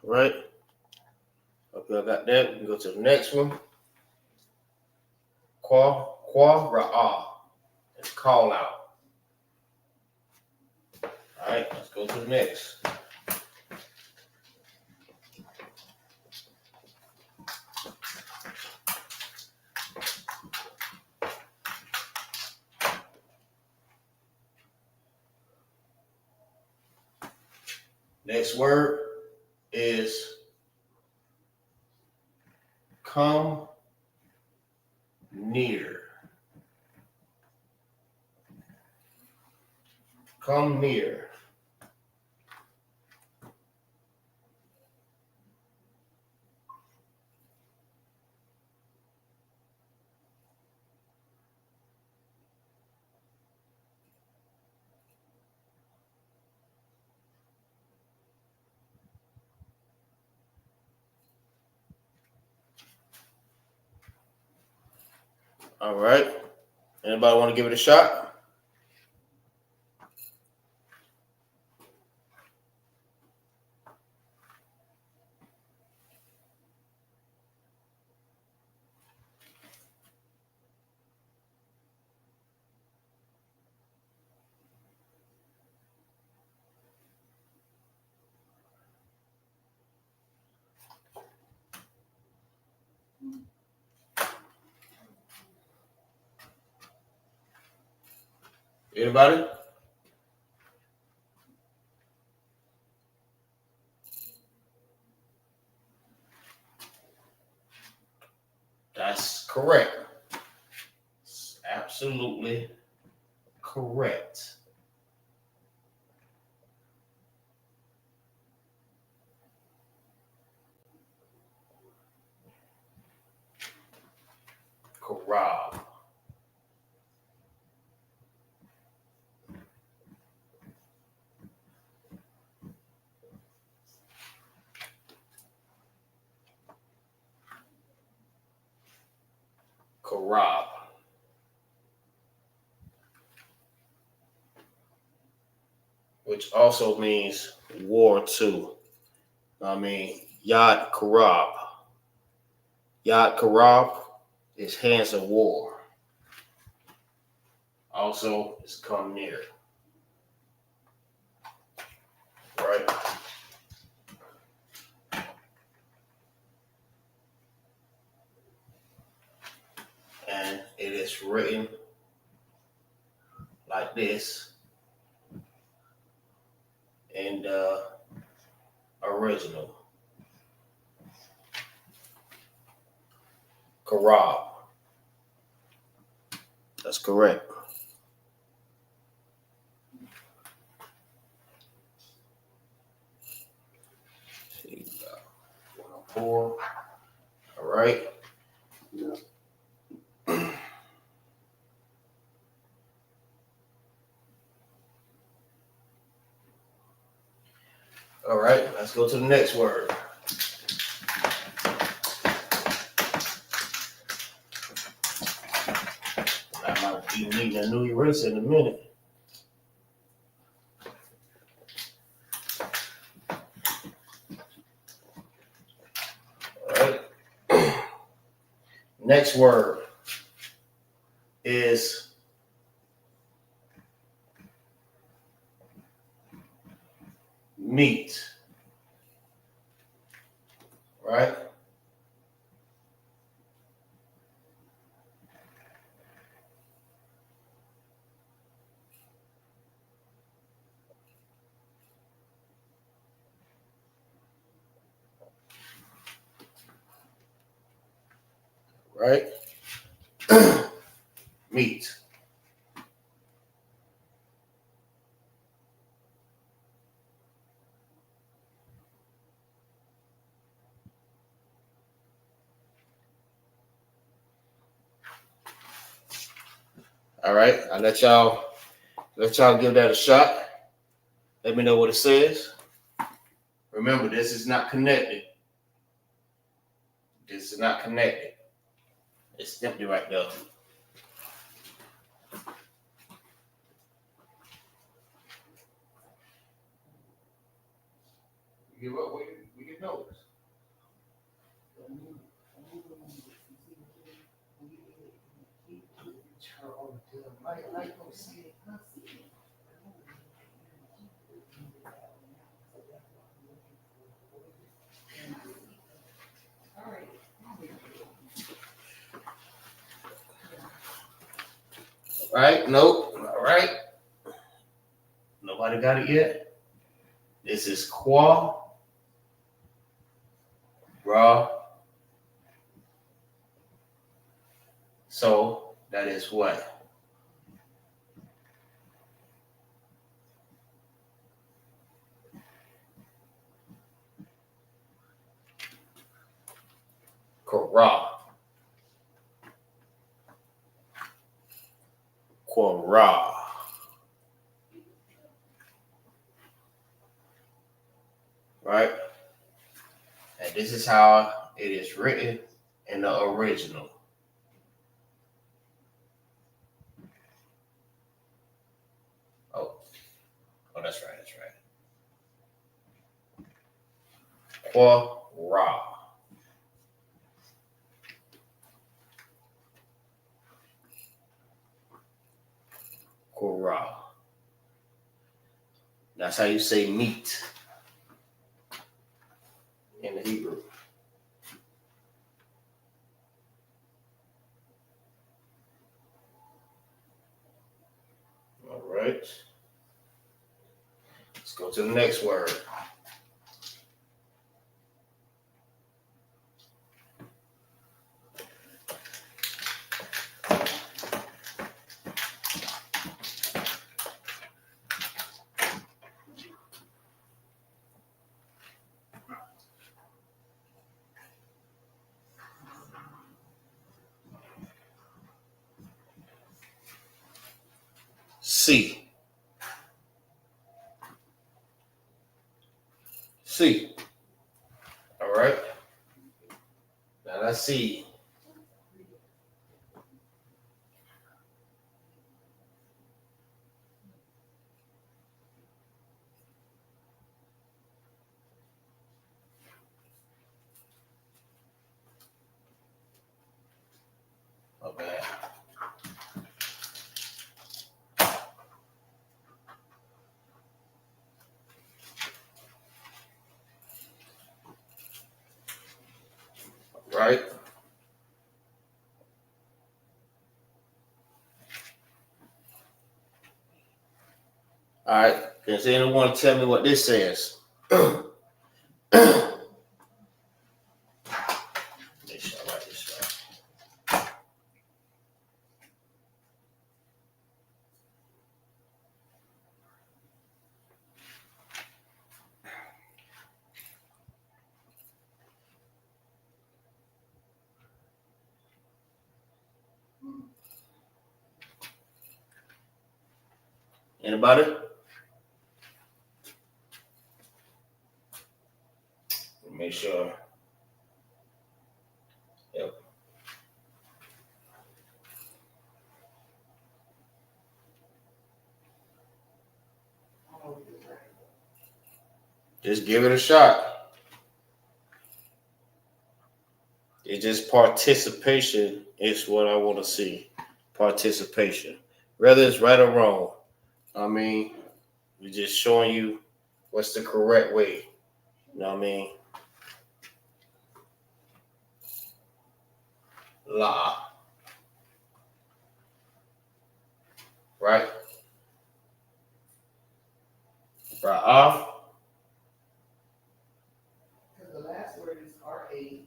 Right? Hope y'all got that. We can go to the next one. Qua-Ra'ah. It's call out. All right, let's go to the next. Next word is come near. Come near. All right. Anybody want to give it a shot? Anybody? That's correct. It's absolutely correct. Corral. Corral. Which also means war too. I mean, Yad Karab. Yad Karab is hands of war. Also, it's come near. Right? And it is written like this in the original. Karab. That's correct. See, 104. All right. Yeah. All right, let's go to the next word. I might be needing a new erase in a minute. All right. Next word is meat. Right? right? Meat. All right, I'll let y'all give that a shot. Let me know what it says. Remember, this is not connected. This is not connected. It's empty right there. Give up we get notes. Right? Nope. All right. Nobody got it yet. This is qua raw. So that is what? Quara. Quara. Right? And this is how it is written in the original. Oh, that's right. Quara. Quara. That's how you say meat in the Hebrew. All right. Let's go to the next word. C. C. All right. Now let's see. Okay. Right. All right. Does anyone tell me what this says? Make sure I write this right. Anybody? Make sure. Yep. Just give it a shot. It's just participation is what I want to see. Participation. Whether it's right or wrong. I mean, we're just showing you what's the correct way. You know what I mean? La. Right? Ra'ah. Because the last word is R-A,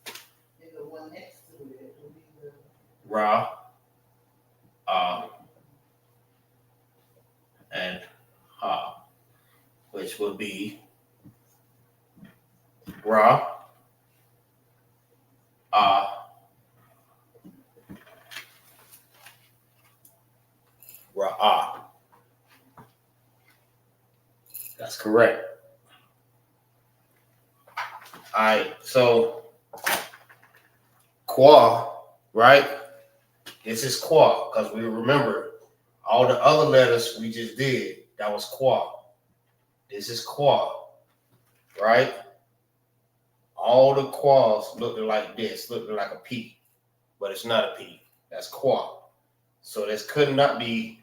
and the one next to it Ra, and Ha, which would be Ra, Ra'ah. That's correct. All right, so Qua, right? This is Qua, because we remember all the other letters we just did, that was Qua. This is Qua, right? All the Quas look like this, look like a P, but it's not a P. That's Qua. So this could not be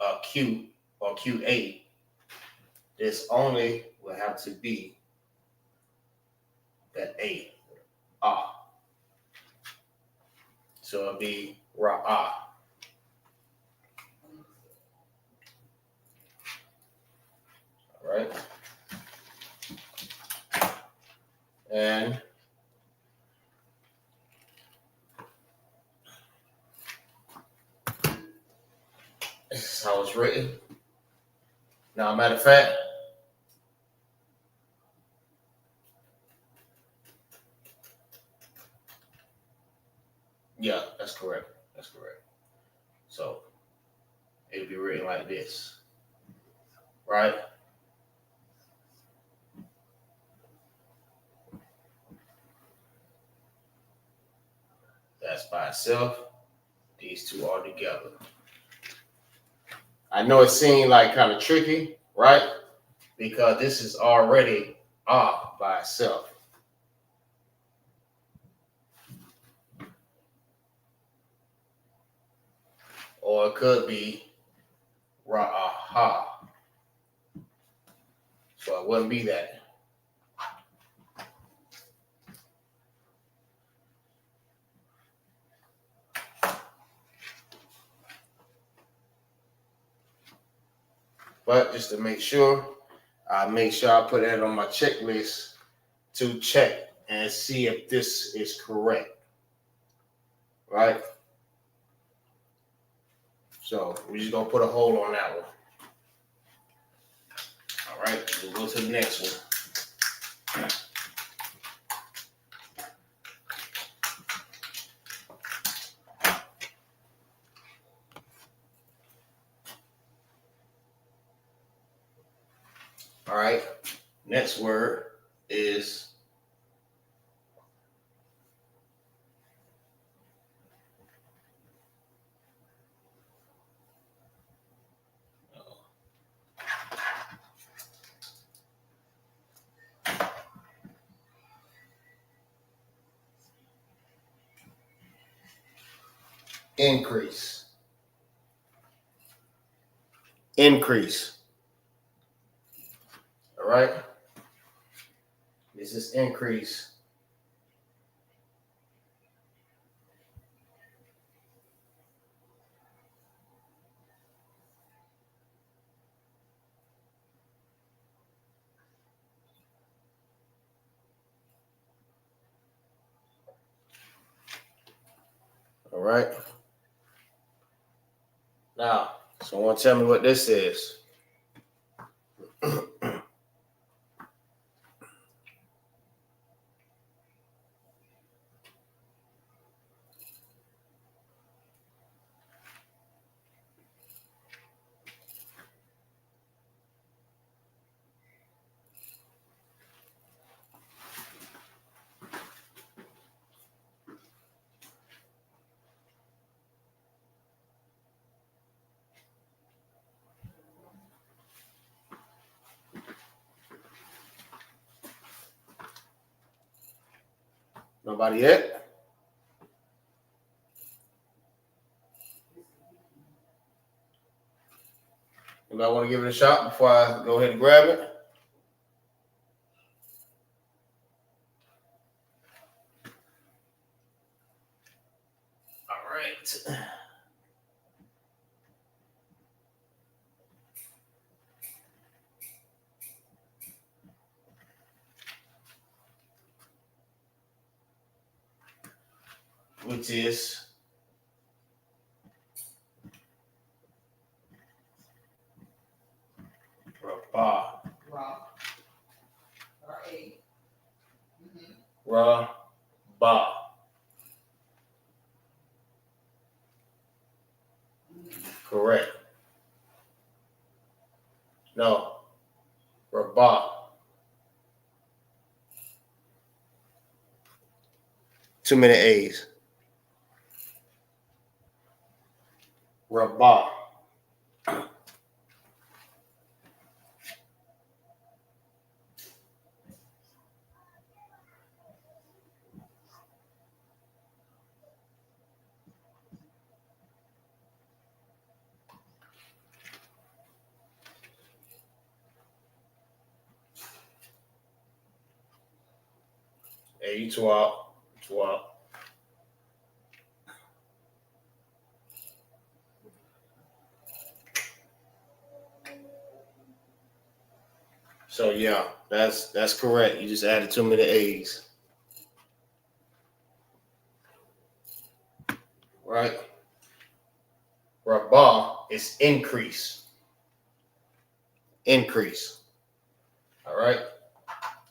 a Q or QA. This only will have to be that A, Ah. So it'll be Ra'ah. All right. And this is how it's written. Now, matter of fact, yeah, that's correct. That's correct. So it'll be written like this, right? That's by itself. These two are together. I know it seemed like kind of tricky, right? Because this is already Ah by itself. Or it could be Ra'aha. So it wouldn't be that. But just to make sure I put that on my checklist to check and see if this is correct. Right? So we're just gonna put a hold on that one. All right, we'll go to the next one. All right, next word is increase. Increase. All right, this is increase. All right. Now, someone tell me what this is. Nobody yet? Anybody want to give it a shot before I go ahead and grab it? All right. Which is Ra-ba. Correct. No. Ra-ba. Too many A's. Ra-ba. Hey, you two out. So yeah, that's correct. You just added too many A's. Right? Rabah is increase. Increase. All right.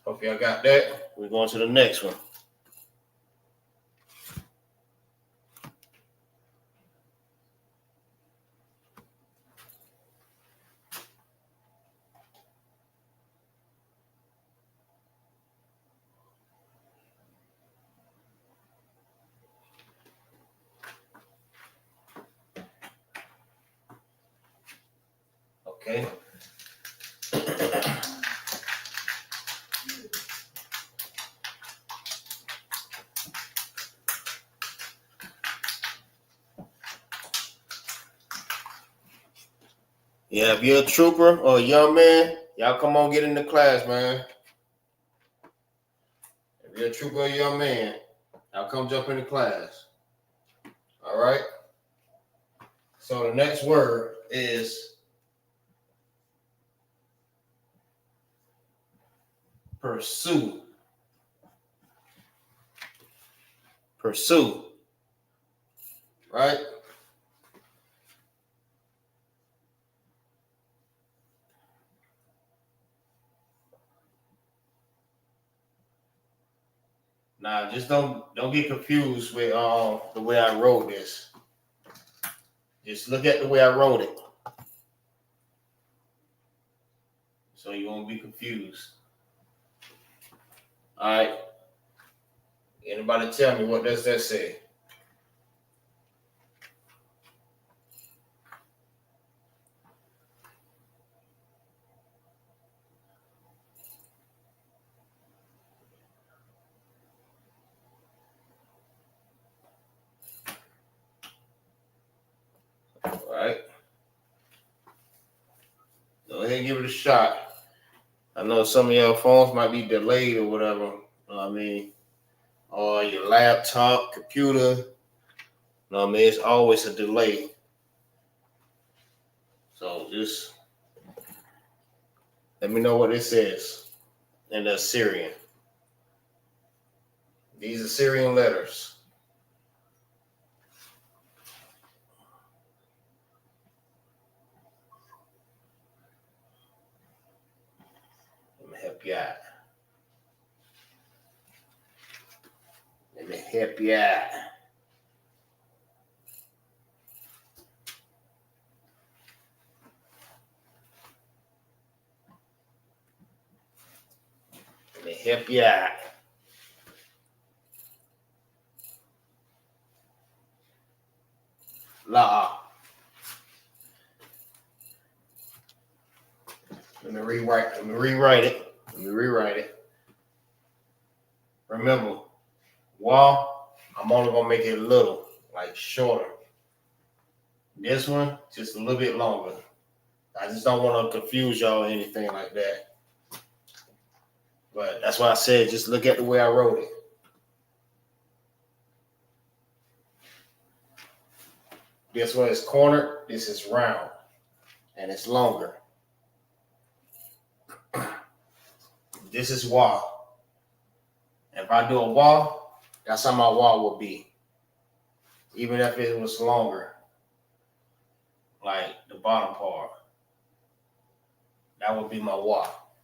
Hope y'all got that. We're going to the next one. Okay. Yeah, if you're a trooper or a young man, y'all come on, get in the class, man. If you're a trooper or a young man, y'all come jump in the class. All right? So the next word is pursue. Pursue. Right? Now, just don't get confused with the way I wrote this. Just look at the way I wrote it, so you won't be confused. All right. Anybody tell me, what does that say? All right. Go ahead and give it a shot. I know some of your phones might be delayed or whatever. You know what I mean? Or your laptop, computer. You know what I mean? It's always a delay. So just let me know what it says in the Syrian. These are Syrian letters. Let me help you out. Let me help you out. Let me help you out. La. Let me rewrite it. Remember, wall, I'm only gonna make it a little, like shorter. This one, just a little bit longer. I just don't want to confuse y'all or anything like that. But that's why I said, just look at the way I wrote it. This one is cornered, this is round, and it's longer. This is wall. If I do a wall, that's how my wall will be. Even if it was longer, like the bottom part, that would be my wall.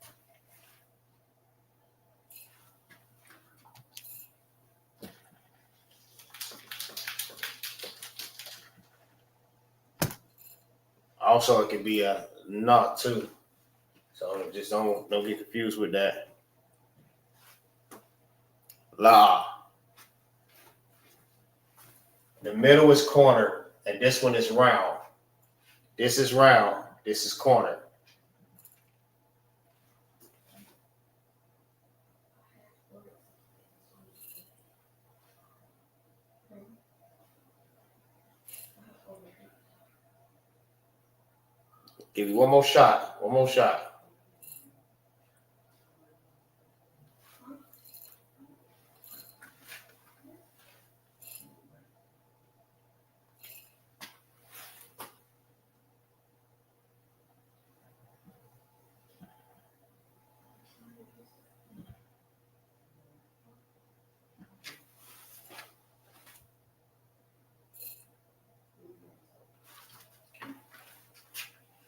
Also, it can be a not too. So just don't get confused with that. La. The middle is cornered, and this one is round. This is round. This is cornered. Give you one more shot. One more shot.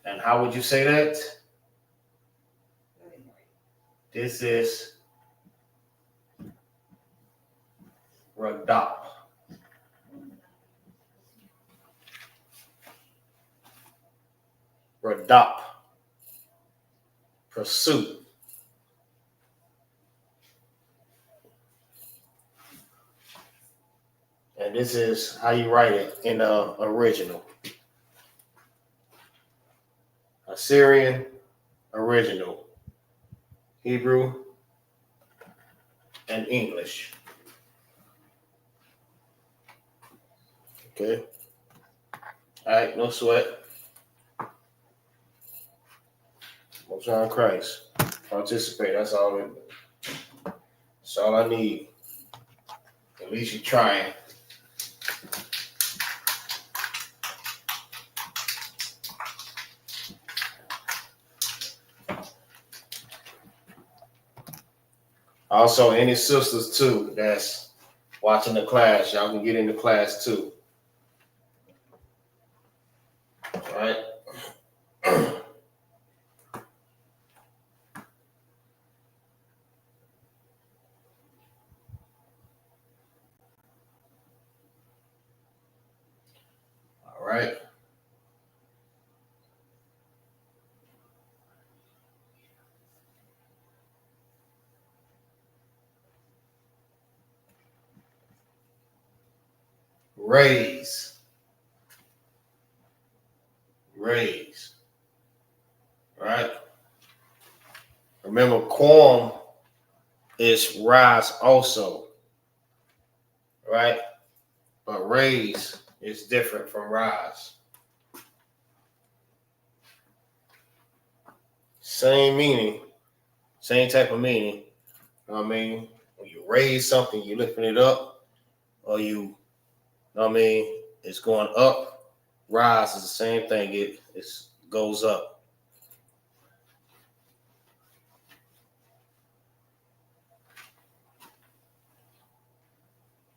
And how would you say that? This is Radap. Radap. Pursuit. And this is how you write it in the original. Assyrian, original. Hebrew, and English. Okay. All right, no sweat. Most High Christ. Participate. That's all. That's all I need. At least you're trying. Also, any sisters too that's watching the class, y'all can get into class too. All right. All right. Raise. Raise. Right? Remember, quam is rise also. Right? But raise is different from rise. Same meaning, same type of meaning. You know what I mean? When you raise something, you're lifting it up, or you know what I mean? It's going up. Rise is the same thing. It goes up.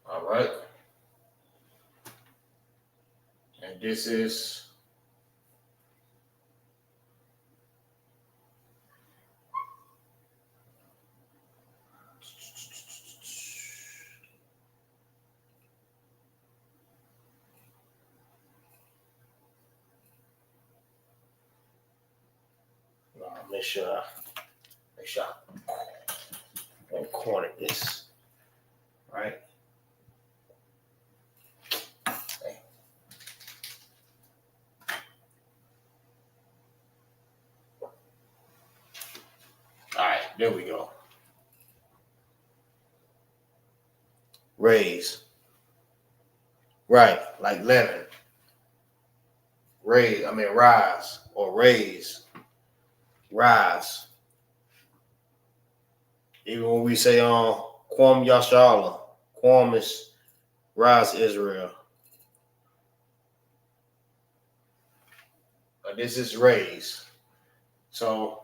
All right. And this is make sure I don't corner this. Right? Okay. All right, there we go. Raise. Right, like leaven. Rise or raise. Rise. Even when we say Quam Yashala, Quam is rise Israel. This is raise. So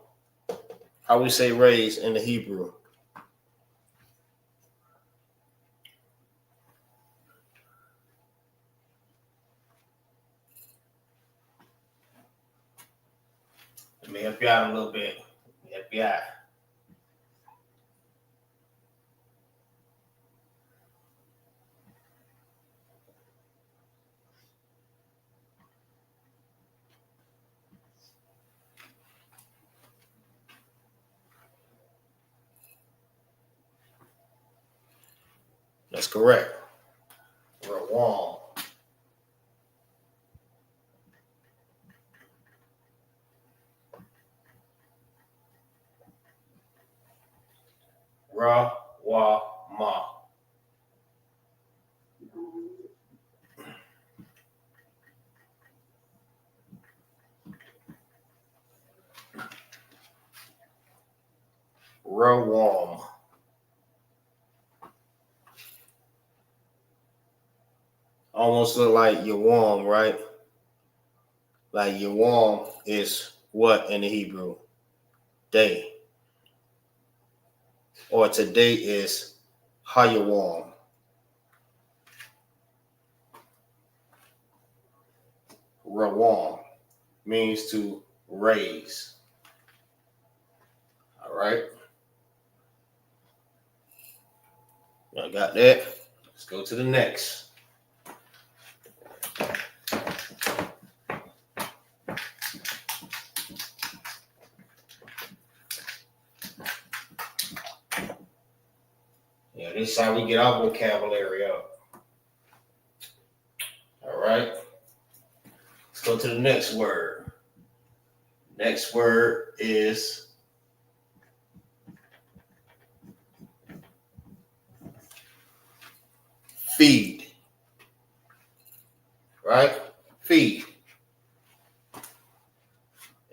how we say raise in the Hebrew? Let me help you out a little bit. Help you out. That's correct. Rawam. Ra-wa-ma. Rawam. Almost look like Yawam, right? Like Yawam is what in the Hebrew? Day. Or today is Hayawam. Rawam means to raise. All right. Y'all got that? Let's go to the next. Yeah, this is how we get our vocabulary up. All right. Let's go to the next word. Next word is feed. Right? Feed.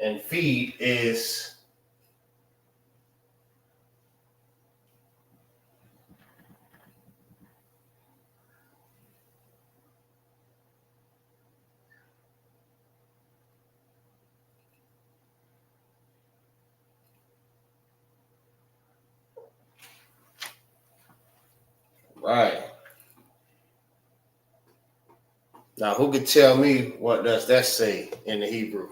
And feed is right. Now, who could tell me what does that say in the Hebrew?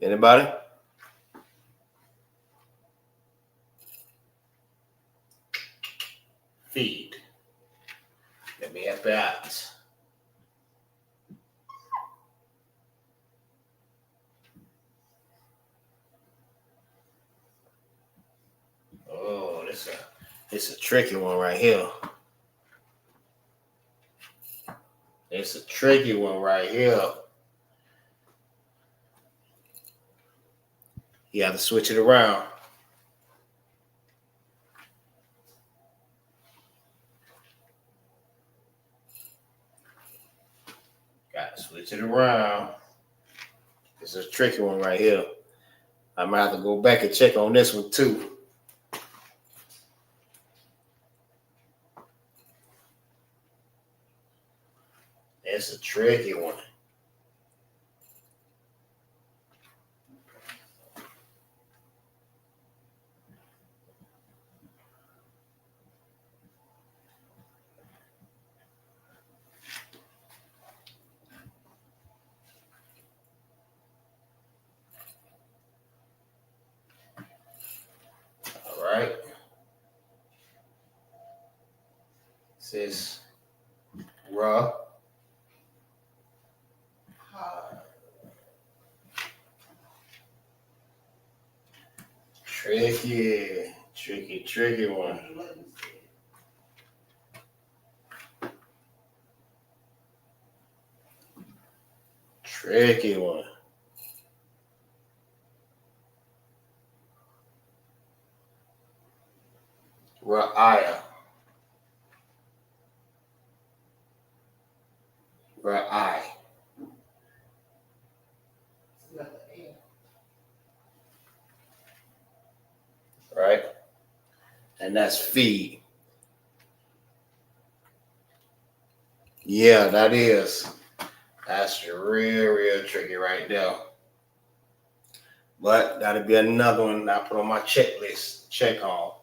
Anybody? Feed. Let me help you out. Oh, it's a tricky one right here. It's a tricky one right here. You have to switch it around. Got to switch it around. It's a tricky one right here. I might have to go back and check on this one too. It's a tricky one. All right. It says raw. Tricky one. Tricky one. Ra'aya. Ra'ai. Right? And that's feed. Yeah, that is. That's real tricky right there. But that'll be another one I put on my checklist. Check on.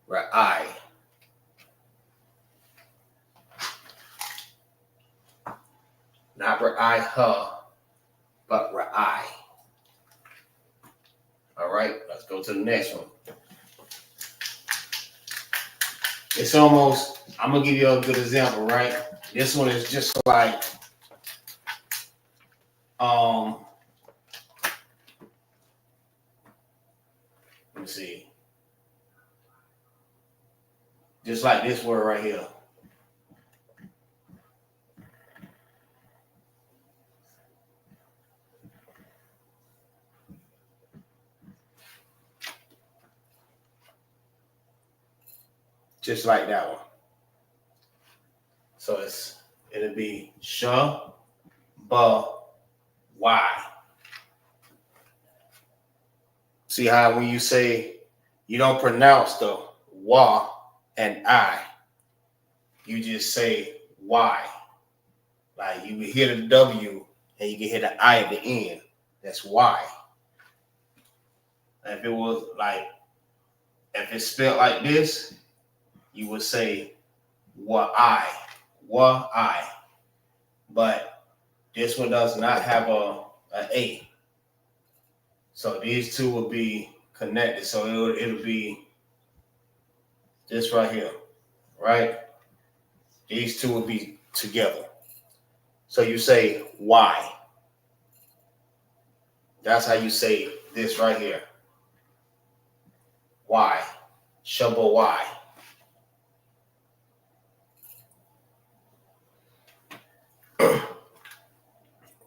Ra'ai. I, her, but I. All right, let's go to the next one. It's almost, I'm going to give you a good example, right? This one is just like, let me see. Just like this word right here. Just like that one. So it'll be sha, ba, why. See how when you say, you don't pronounce the wa and I. You just say why. Like you can hear the W and you can hear the I at the end. That's why. If it was like, if it's spelled like this, you would say wa I. But this one does not have a A. So these two will be connected. So it'll be this right here, right? These two will be together. So you say why. That's how you say this right here. Why? Shabo why.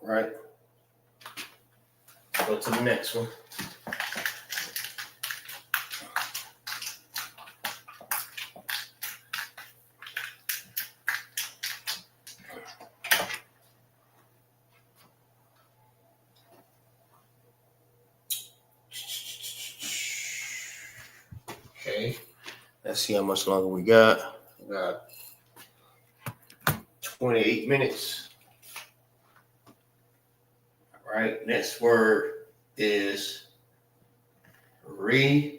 Right? Go to the next one. Okay. Let's see how much longer we got. We got 28 minutes. All right. Next word is require.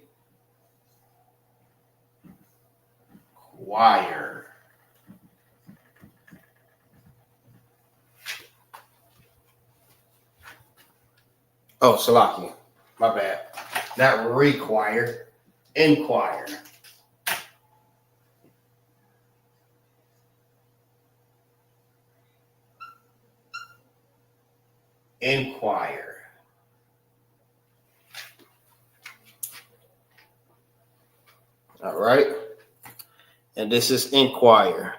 Oh, Salaki. My bad. Not require. Inquire. Inquire. All right. And this is inquire.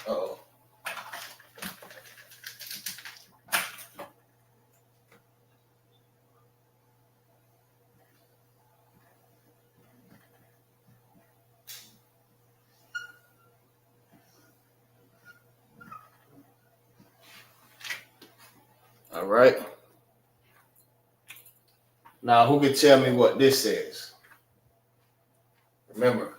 Uh-oh. All right. Now, who can tell me what this is? Remember.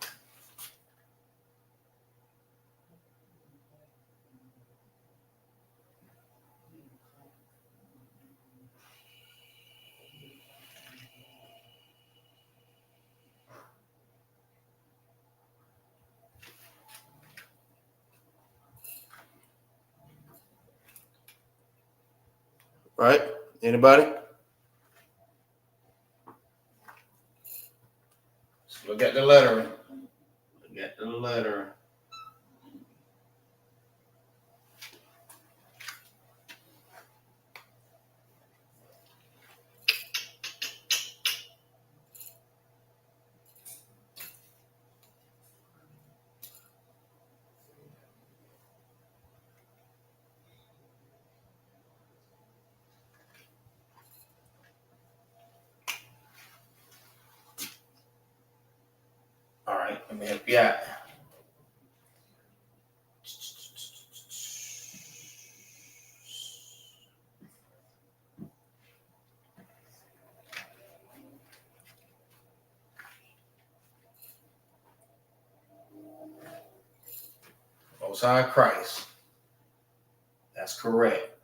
Right? Anybody? Let's look at the lettering. Look at the letter. All right, let me help you out. Most High Christ. That's correct.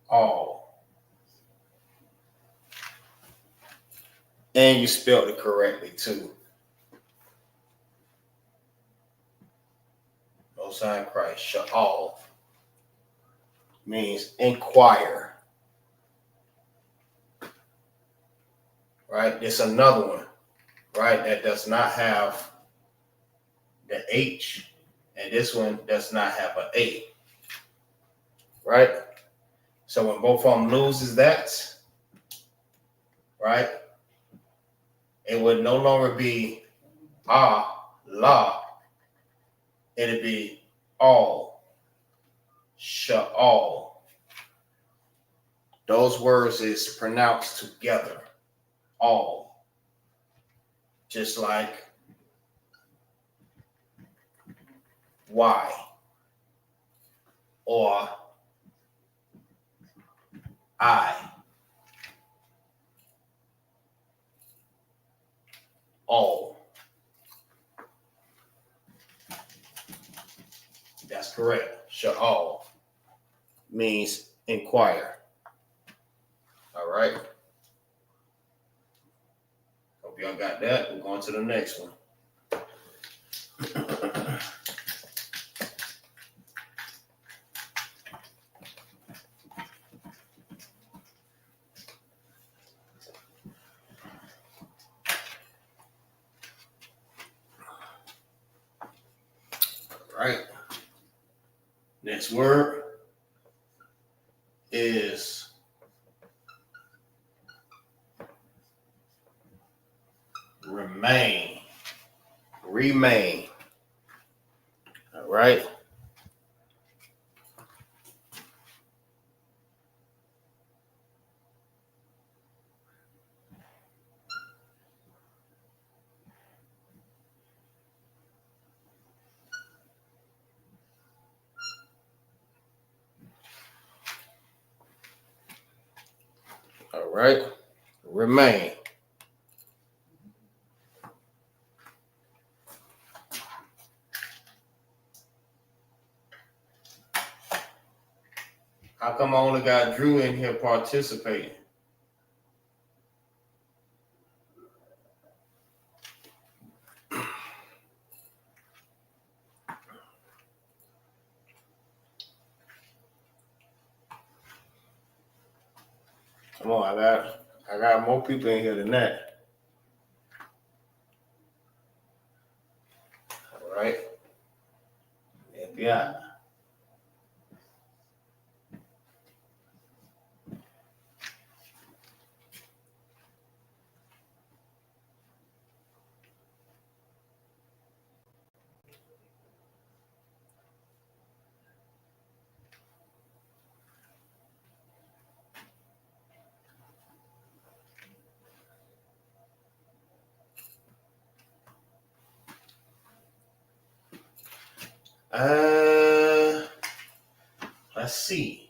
all. And you spelled it correctly too. No sign Christ. Sha'al means inquire. Right? There's another one, right, that does not have the H, and this one does not have an A. Right? So when both of them loses that, right, it would no longer be la. It'd be all. Sha'al. Those words is pronounced together. All. Just like Y or I. All. That's correct. Sha'al means inquire. All right. Hope y'all got that. We're going to the next one. All right. Next word is remain. Remain. All right. All right. Remain. How come I only got Drew in here participating? Come on, I got more people in here than that. All right. FBI. Let's see.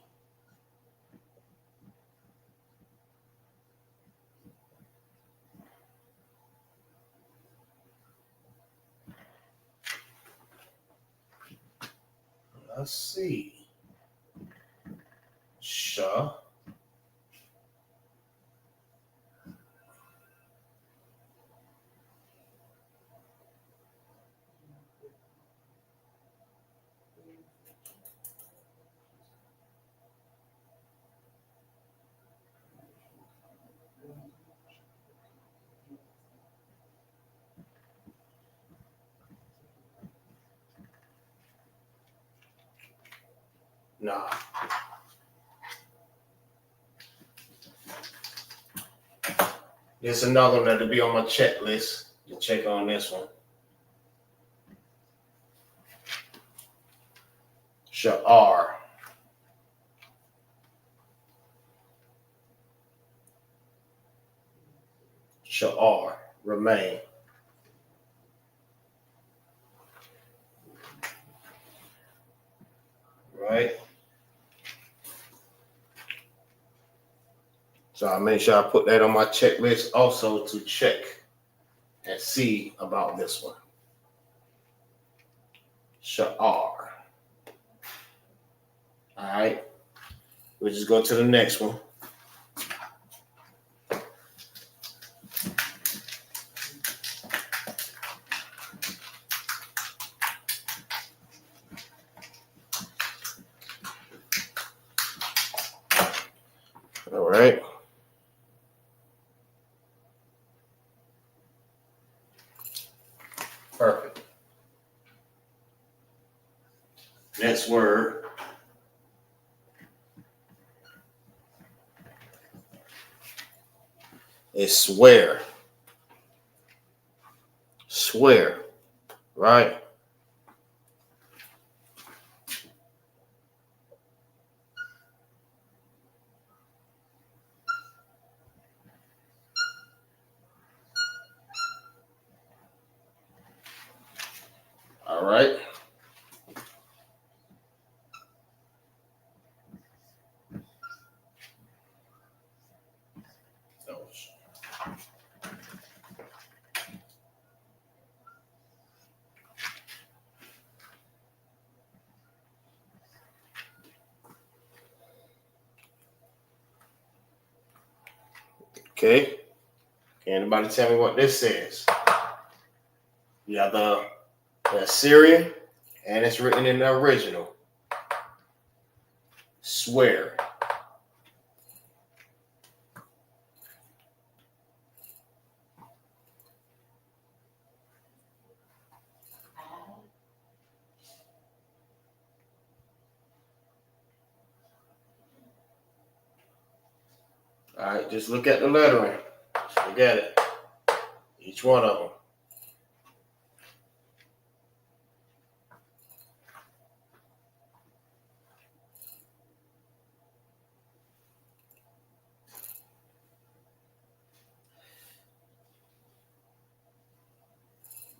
Let's see. Sure. Nah. There's another one that'll be on my checklist to check on this one. Sha'ar. Sha'ar. Remain. Right? So I make sure I put that on my checklist also to check and see about this one. Sha'ar. All right. We'll just go to the next one. All right. Perfect. Next word is swear. Swear. Right? All right. Okay. Can anybody tell me what this says? You have the Assyrian, and it's written in the original. Swear. All right, just look at the lettering. Just look at it. Each one of them.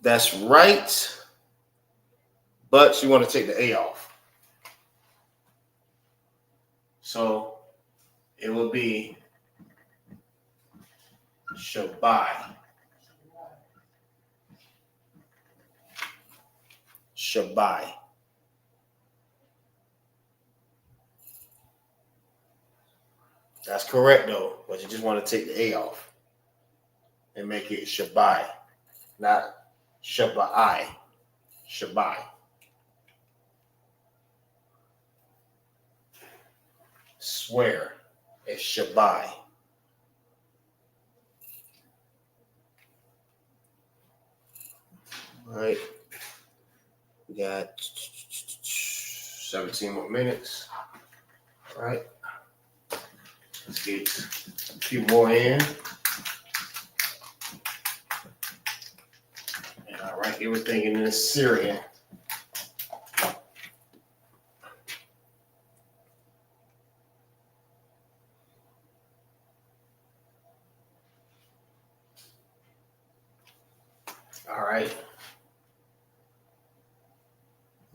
That's right, but you want to take the A off. So it will be Shabai. Shabai. That's correct though, but you just want to take the A off and make it Shabai, not Shabai. Shabai. Swear. It's Shabai. All right. We got 17 more minutes. All right. Let's get a few more in. And I write everything in this Syrian. All right.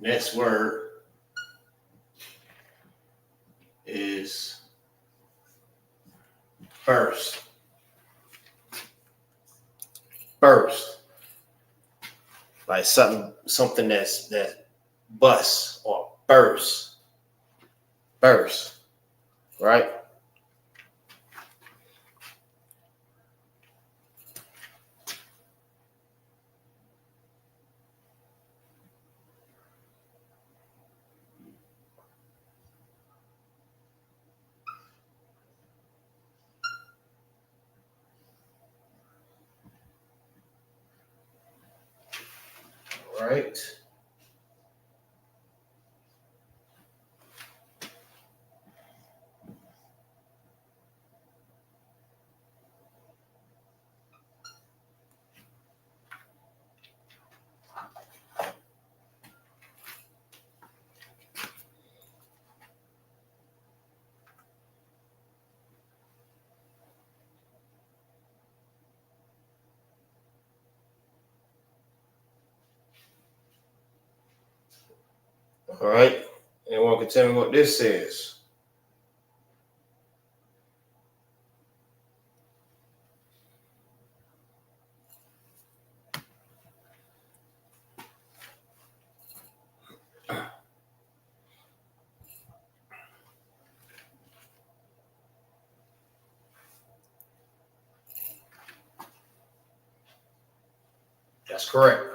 Next word is burst. Burst. Like something that busts or bursts. Burst. Right? Right. All right. Anyone can tell me what this says? That's correct.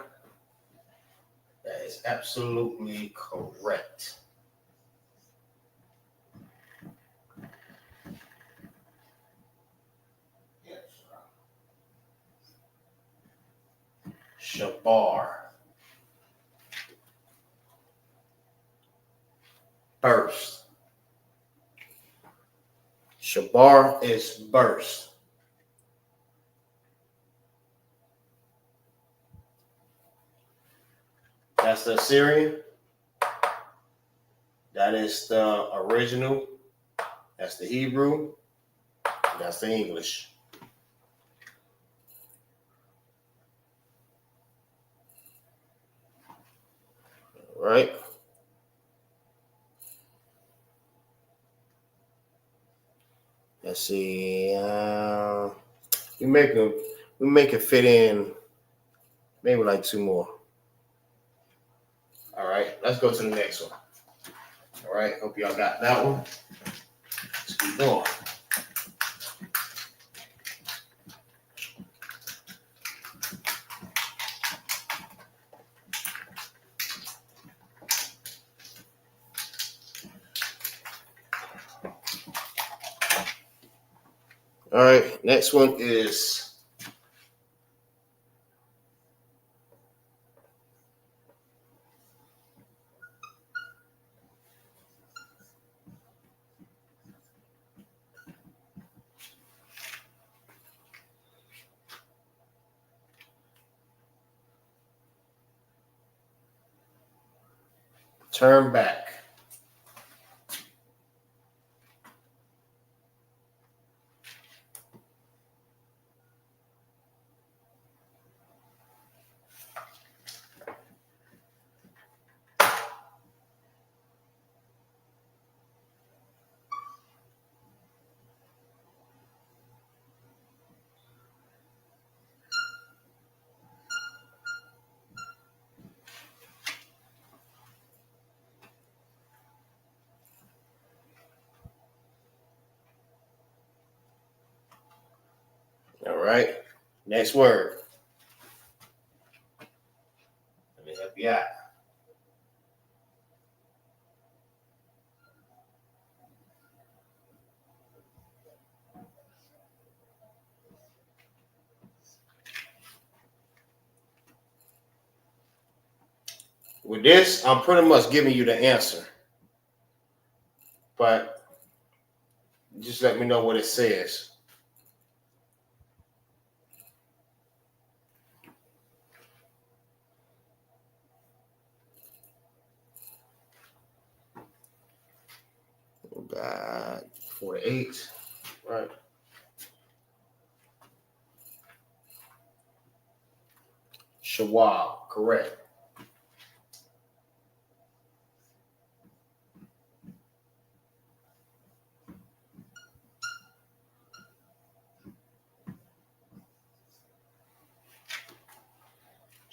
That is absolutely correct. Shabar. Burst. Shabar is burst. That's the Assyrian. That is the original. That's the Hebrew. That's the English. All right. Let's see. We make it fit in maybe like two more. All right. Let's go to the next one. All right. Hope y'all got that one. Let's keep going. All right, next one is turn back. All right, next word. Let me help you out. With this, I'm pretty much giving you the answer, but just let me know what it says. Got 48, right? Shawab, correct.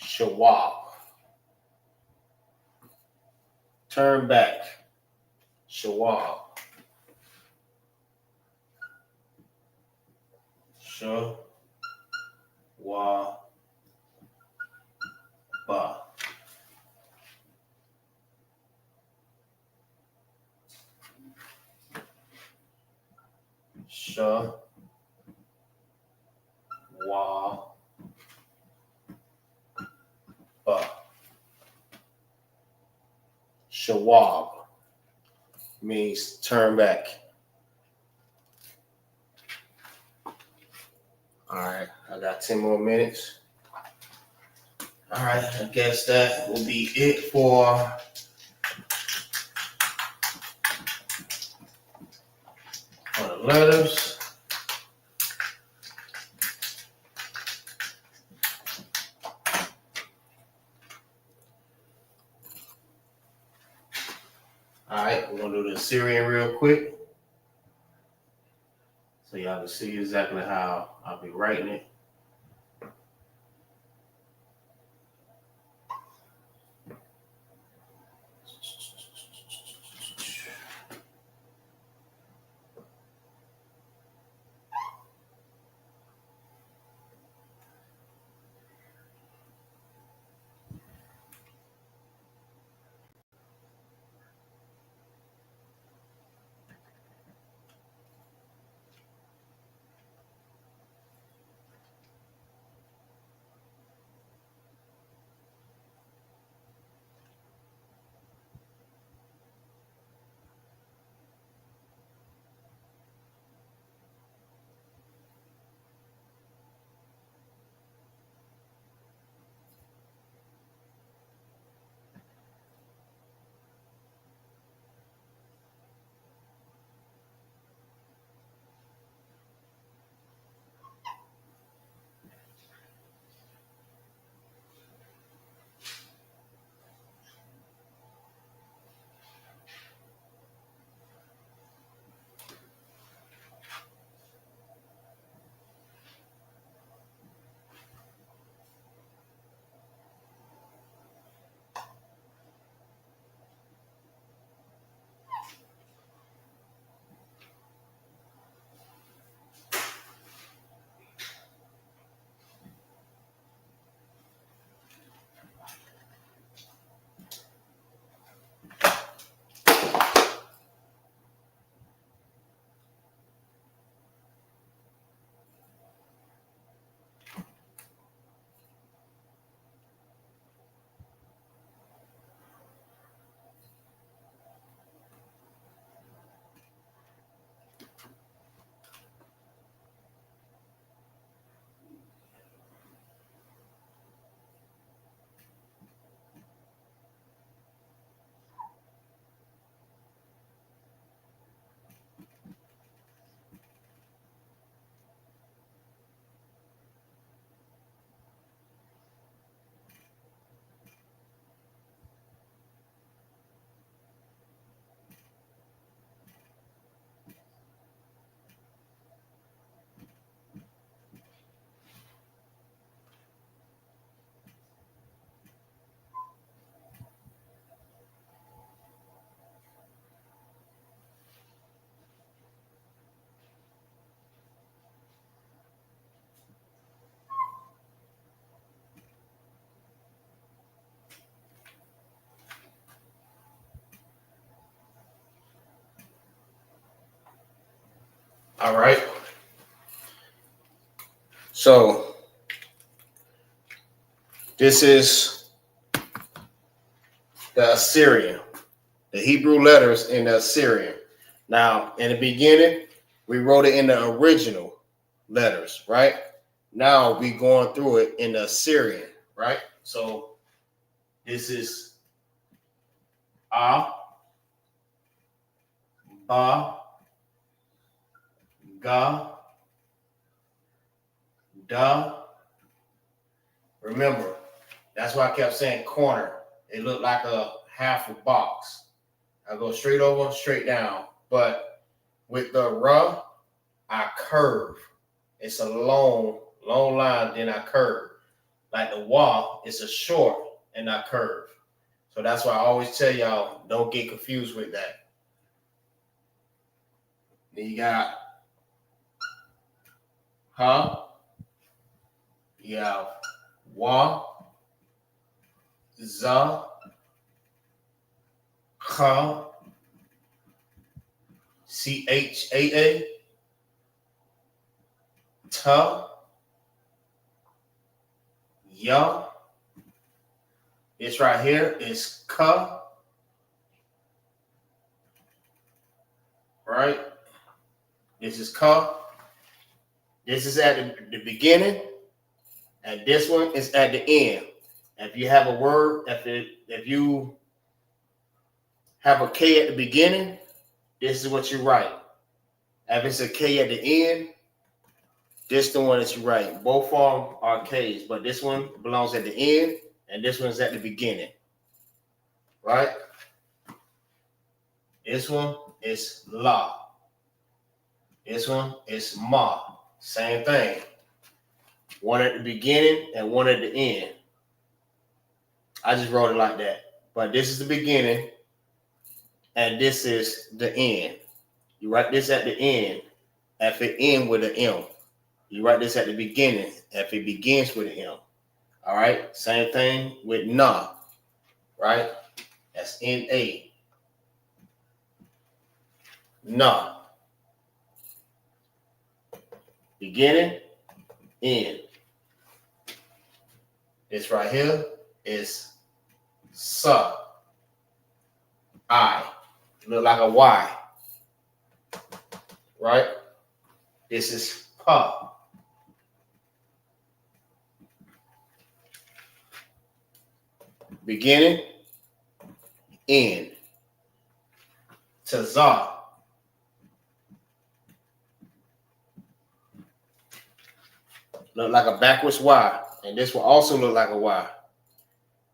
Shawab. Turn back. Shawab. Shawab. Ba. Shawab. Ba. Shawab means turn back. All right, I got 10 more minutes. All right, I guess that will be it for the letters. All right, we're gonna do the Assyrian real quick, so y'all can see exactly how I'll be writing it. All right. So this is the Assyrian, the Hebrew letters in the Assyrian. Now, in the beginning, we wrote it in the original letters, right? Now we going through it in the Assyrian, right? So this is A, Ba, Ga, Da. Remember, that's why I kept saying corner. It looked like a half a box. I go straight over, straight down. But with the Ra, I curve. It's a long line, then I curve. Like the Wa, it's a short, and I curve. So that's why I always tell y'all, don't get confused with that. Then you got Ha, you have Wa, Za, Kha, Chaa, Ta, Ya. This right here is Ka, right? This is Ka. This is at the beginning, and this one is at the end. If you have a word, if you have a K at the beginning, this is what you write. If it's a K at the end, this is the one that you write. Both of them are K's, but this one belongs at the end, and this one's at the beginning. Right? This one is La. This one is Ma. Same thing. One at the beginning and one at the end. I just wrote it like that. But this is the beginning, and this is the end. You write this at the end if it ends with an M. You write this at the beginning if it begins with an M. All right? Same thing with Na. Right? That's N-A. Na. Beginning, end. This right here is Sa. I. Look like a Y. Right? This is Pa. Beginning, end. Tazah. Look like a backwards Y. And this will also look like a Y.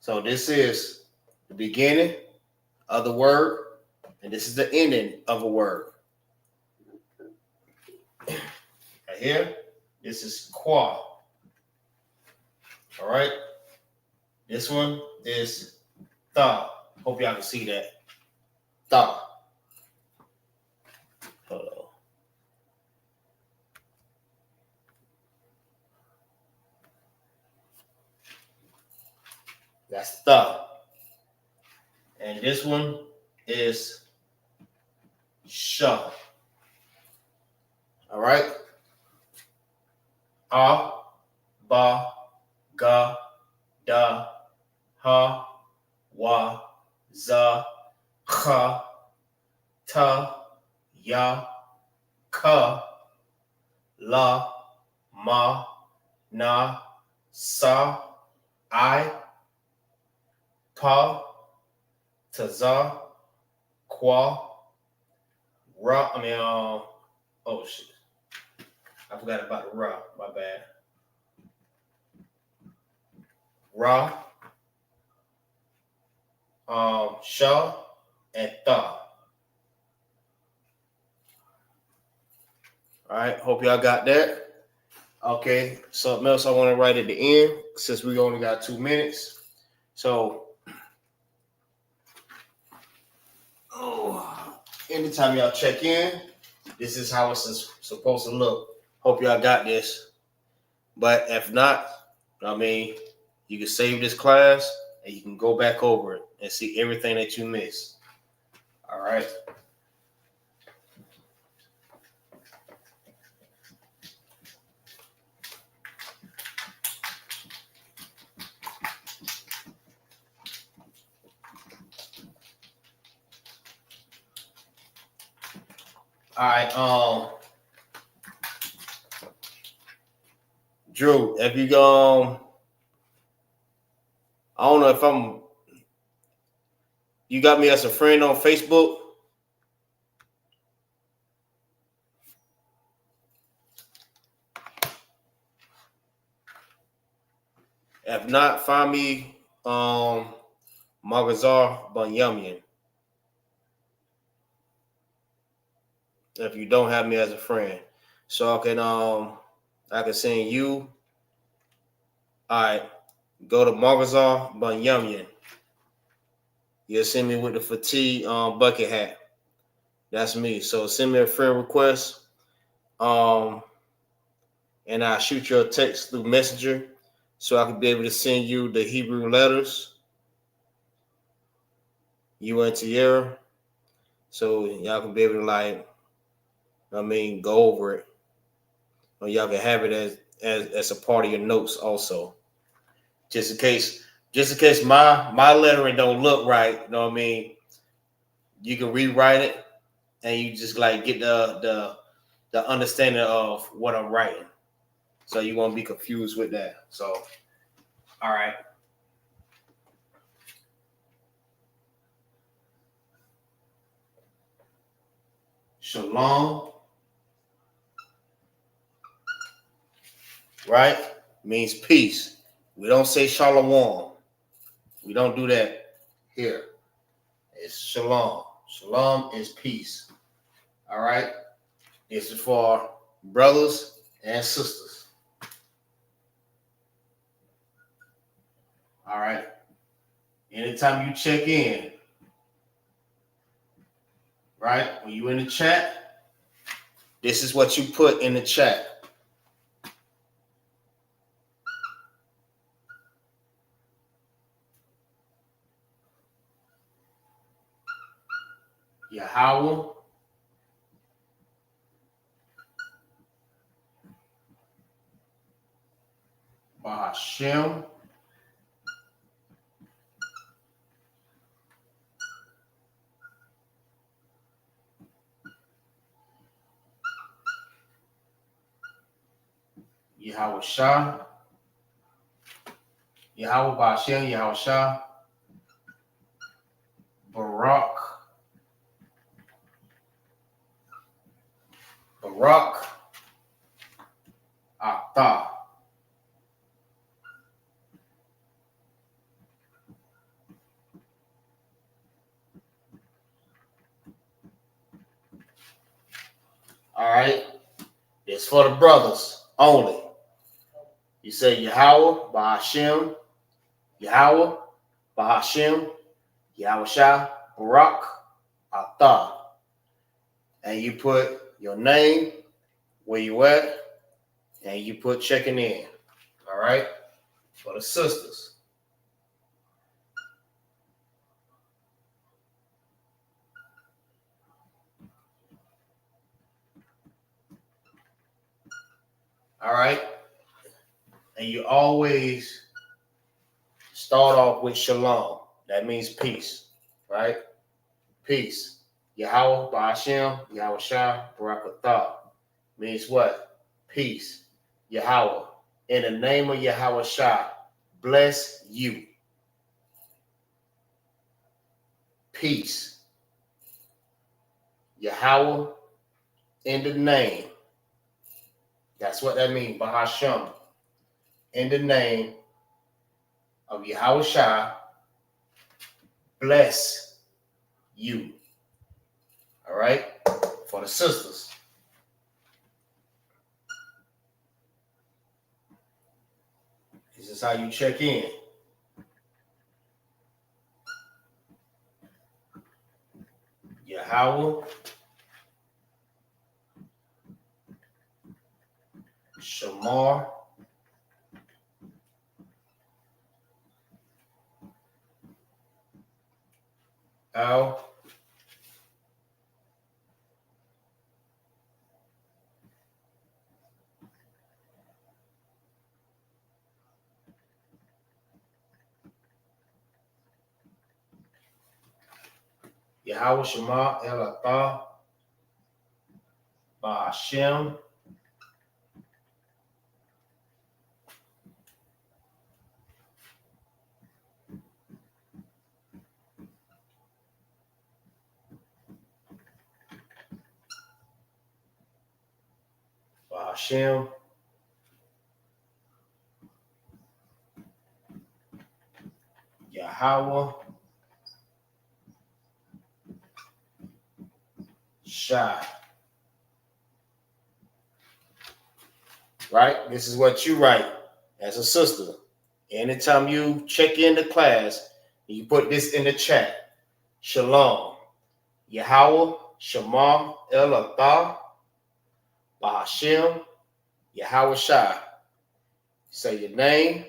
So this is the beginning of the word, and this is the ending of a word. Right here, this is Qua. All right? This one is Tha. Hope y'all can see that. Tha. Hold on. That's Tha. And this one is Sha. All right? A, Ba, Ga, Da, Ha, Wa, Za, Kha, Ta, Ya, Ka, La, Ma, Na, Sa, I, Pa, Taza, Qua, Ra. Oh shit. I forgot about the Ra. My bad. Ra, Sha, and Tha. All right. Hope y'all got that. Okay. Something else I want to write at the end since we only got 2 minutes. So, anytime y'all check in, this is how it's supposed to look. Hope y'all got this. But if not, you can save this class and you can go back over it and see everything that you missed. All right. right, Drew, if you I don't know if you got me as a friend on Facebook? If not, find me Magazar Bunyamian. If you don't have me as a friend. So I can send you. All right, go to Magazar Bunyamian. You'll send me with the fatigue bucket hat. That's me. So send me a friend request. And I'll shoot you a text through Messenger so I can be able to send you the Hebrew letters. You and Tierra. So y'all can be able to go over it. Or y'all can have it as a part of your notes also. Just in case my lettering don't look right, you know what I mean? You can rewrite it and you just get the understanding of what I'm writing. So you won't be confused with that. So, all right. Shalom, right? Means peace. We don't say shalom. We don't do that here. It's shalom. Shalom is peace. All right? This is for brothers and sisters. All right? Anytime you check in, right? When you in the chat, this is what you put in the chat. Yahweh, Bahashem, Yahweh Shah, Yahweh Bahashem, Yahweh Shah, Barak, Atah. All right? It's for the brothers only. You say Yahweh, Bahashem, Yahweh, Bahashem, Yahweh Shah, Barak, Atah. And you put your name, where you at, and you put checking in. All right? For the sisters. All right? And you always start off with shalom. That means peace, right? Peace. Yahweh, Bahashem, Yahweh Shah, Barak Atah. Means what? Peace. Yahweh. In the name of Yahweh Shah, bless you. Peace. Yahweh, in the name. That's what that means. Bahashem. In the name of Yahweh Shah, bless you. All right? For the sisters. This is how you check in. Yahweh, Shamar, Al, Yahweh Shema El Atah, Hashem. Hashem. Yahweh. Shai. Right? This is what you write as a sister. Anytime you check in the class, you put this in the chat. Shalom. Yahweh, Shema, El Athah, Bahashem, Yahweh Shai. Say your name.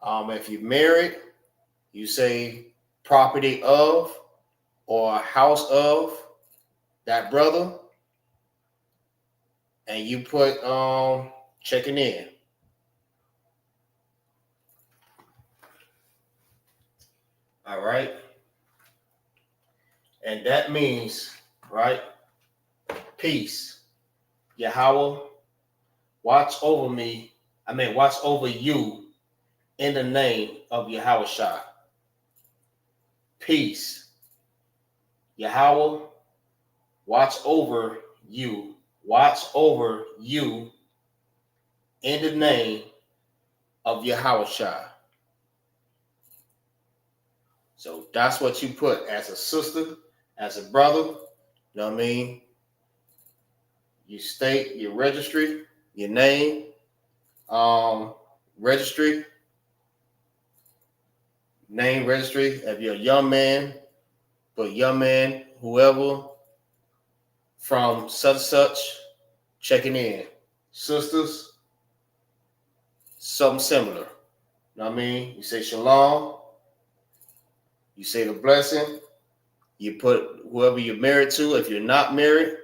If you're married, you say property of or house of that brother. And you put checking in. All right. And that means, right, peace. Yahweh, watch over me. Watch over you in the name of Yahweh Shai. Peace. Yahweh, watch over you. Watch over you in the name of Yahweh Shai. So that's what you put as a sister, as a brother. You know what I mean? You state your registry, your name, registry, name, registry. If you're a young man, put young man, whoever from such and such, checking in. Sisters, something similar. You know what I mean? You say shalom. You say the blessing. You put whoever you're married to. If you're not married,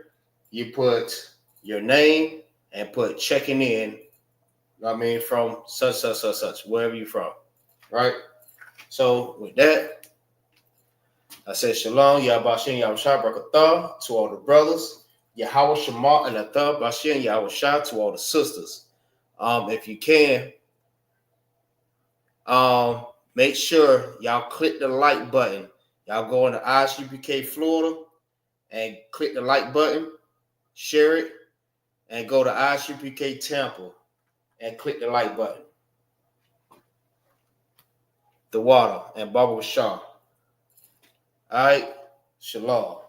you put your name and put checking in. You know what I mean? From such, wherever you're from. Right? So with that, I said shalom, Yahweh Shem, Yahweh Shai, Barakatah to all the brothers. Yahweh Shema and Athah, Bashem, Yahweh Shai to all the sisters. If you can, make sure y'all click the like button. Y'all go into ISUPK Florida and click the like button, share it, and go to ISUPK Tampa and click the like button. The water and Baba Shaw. All right, shalom.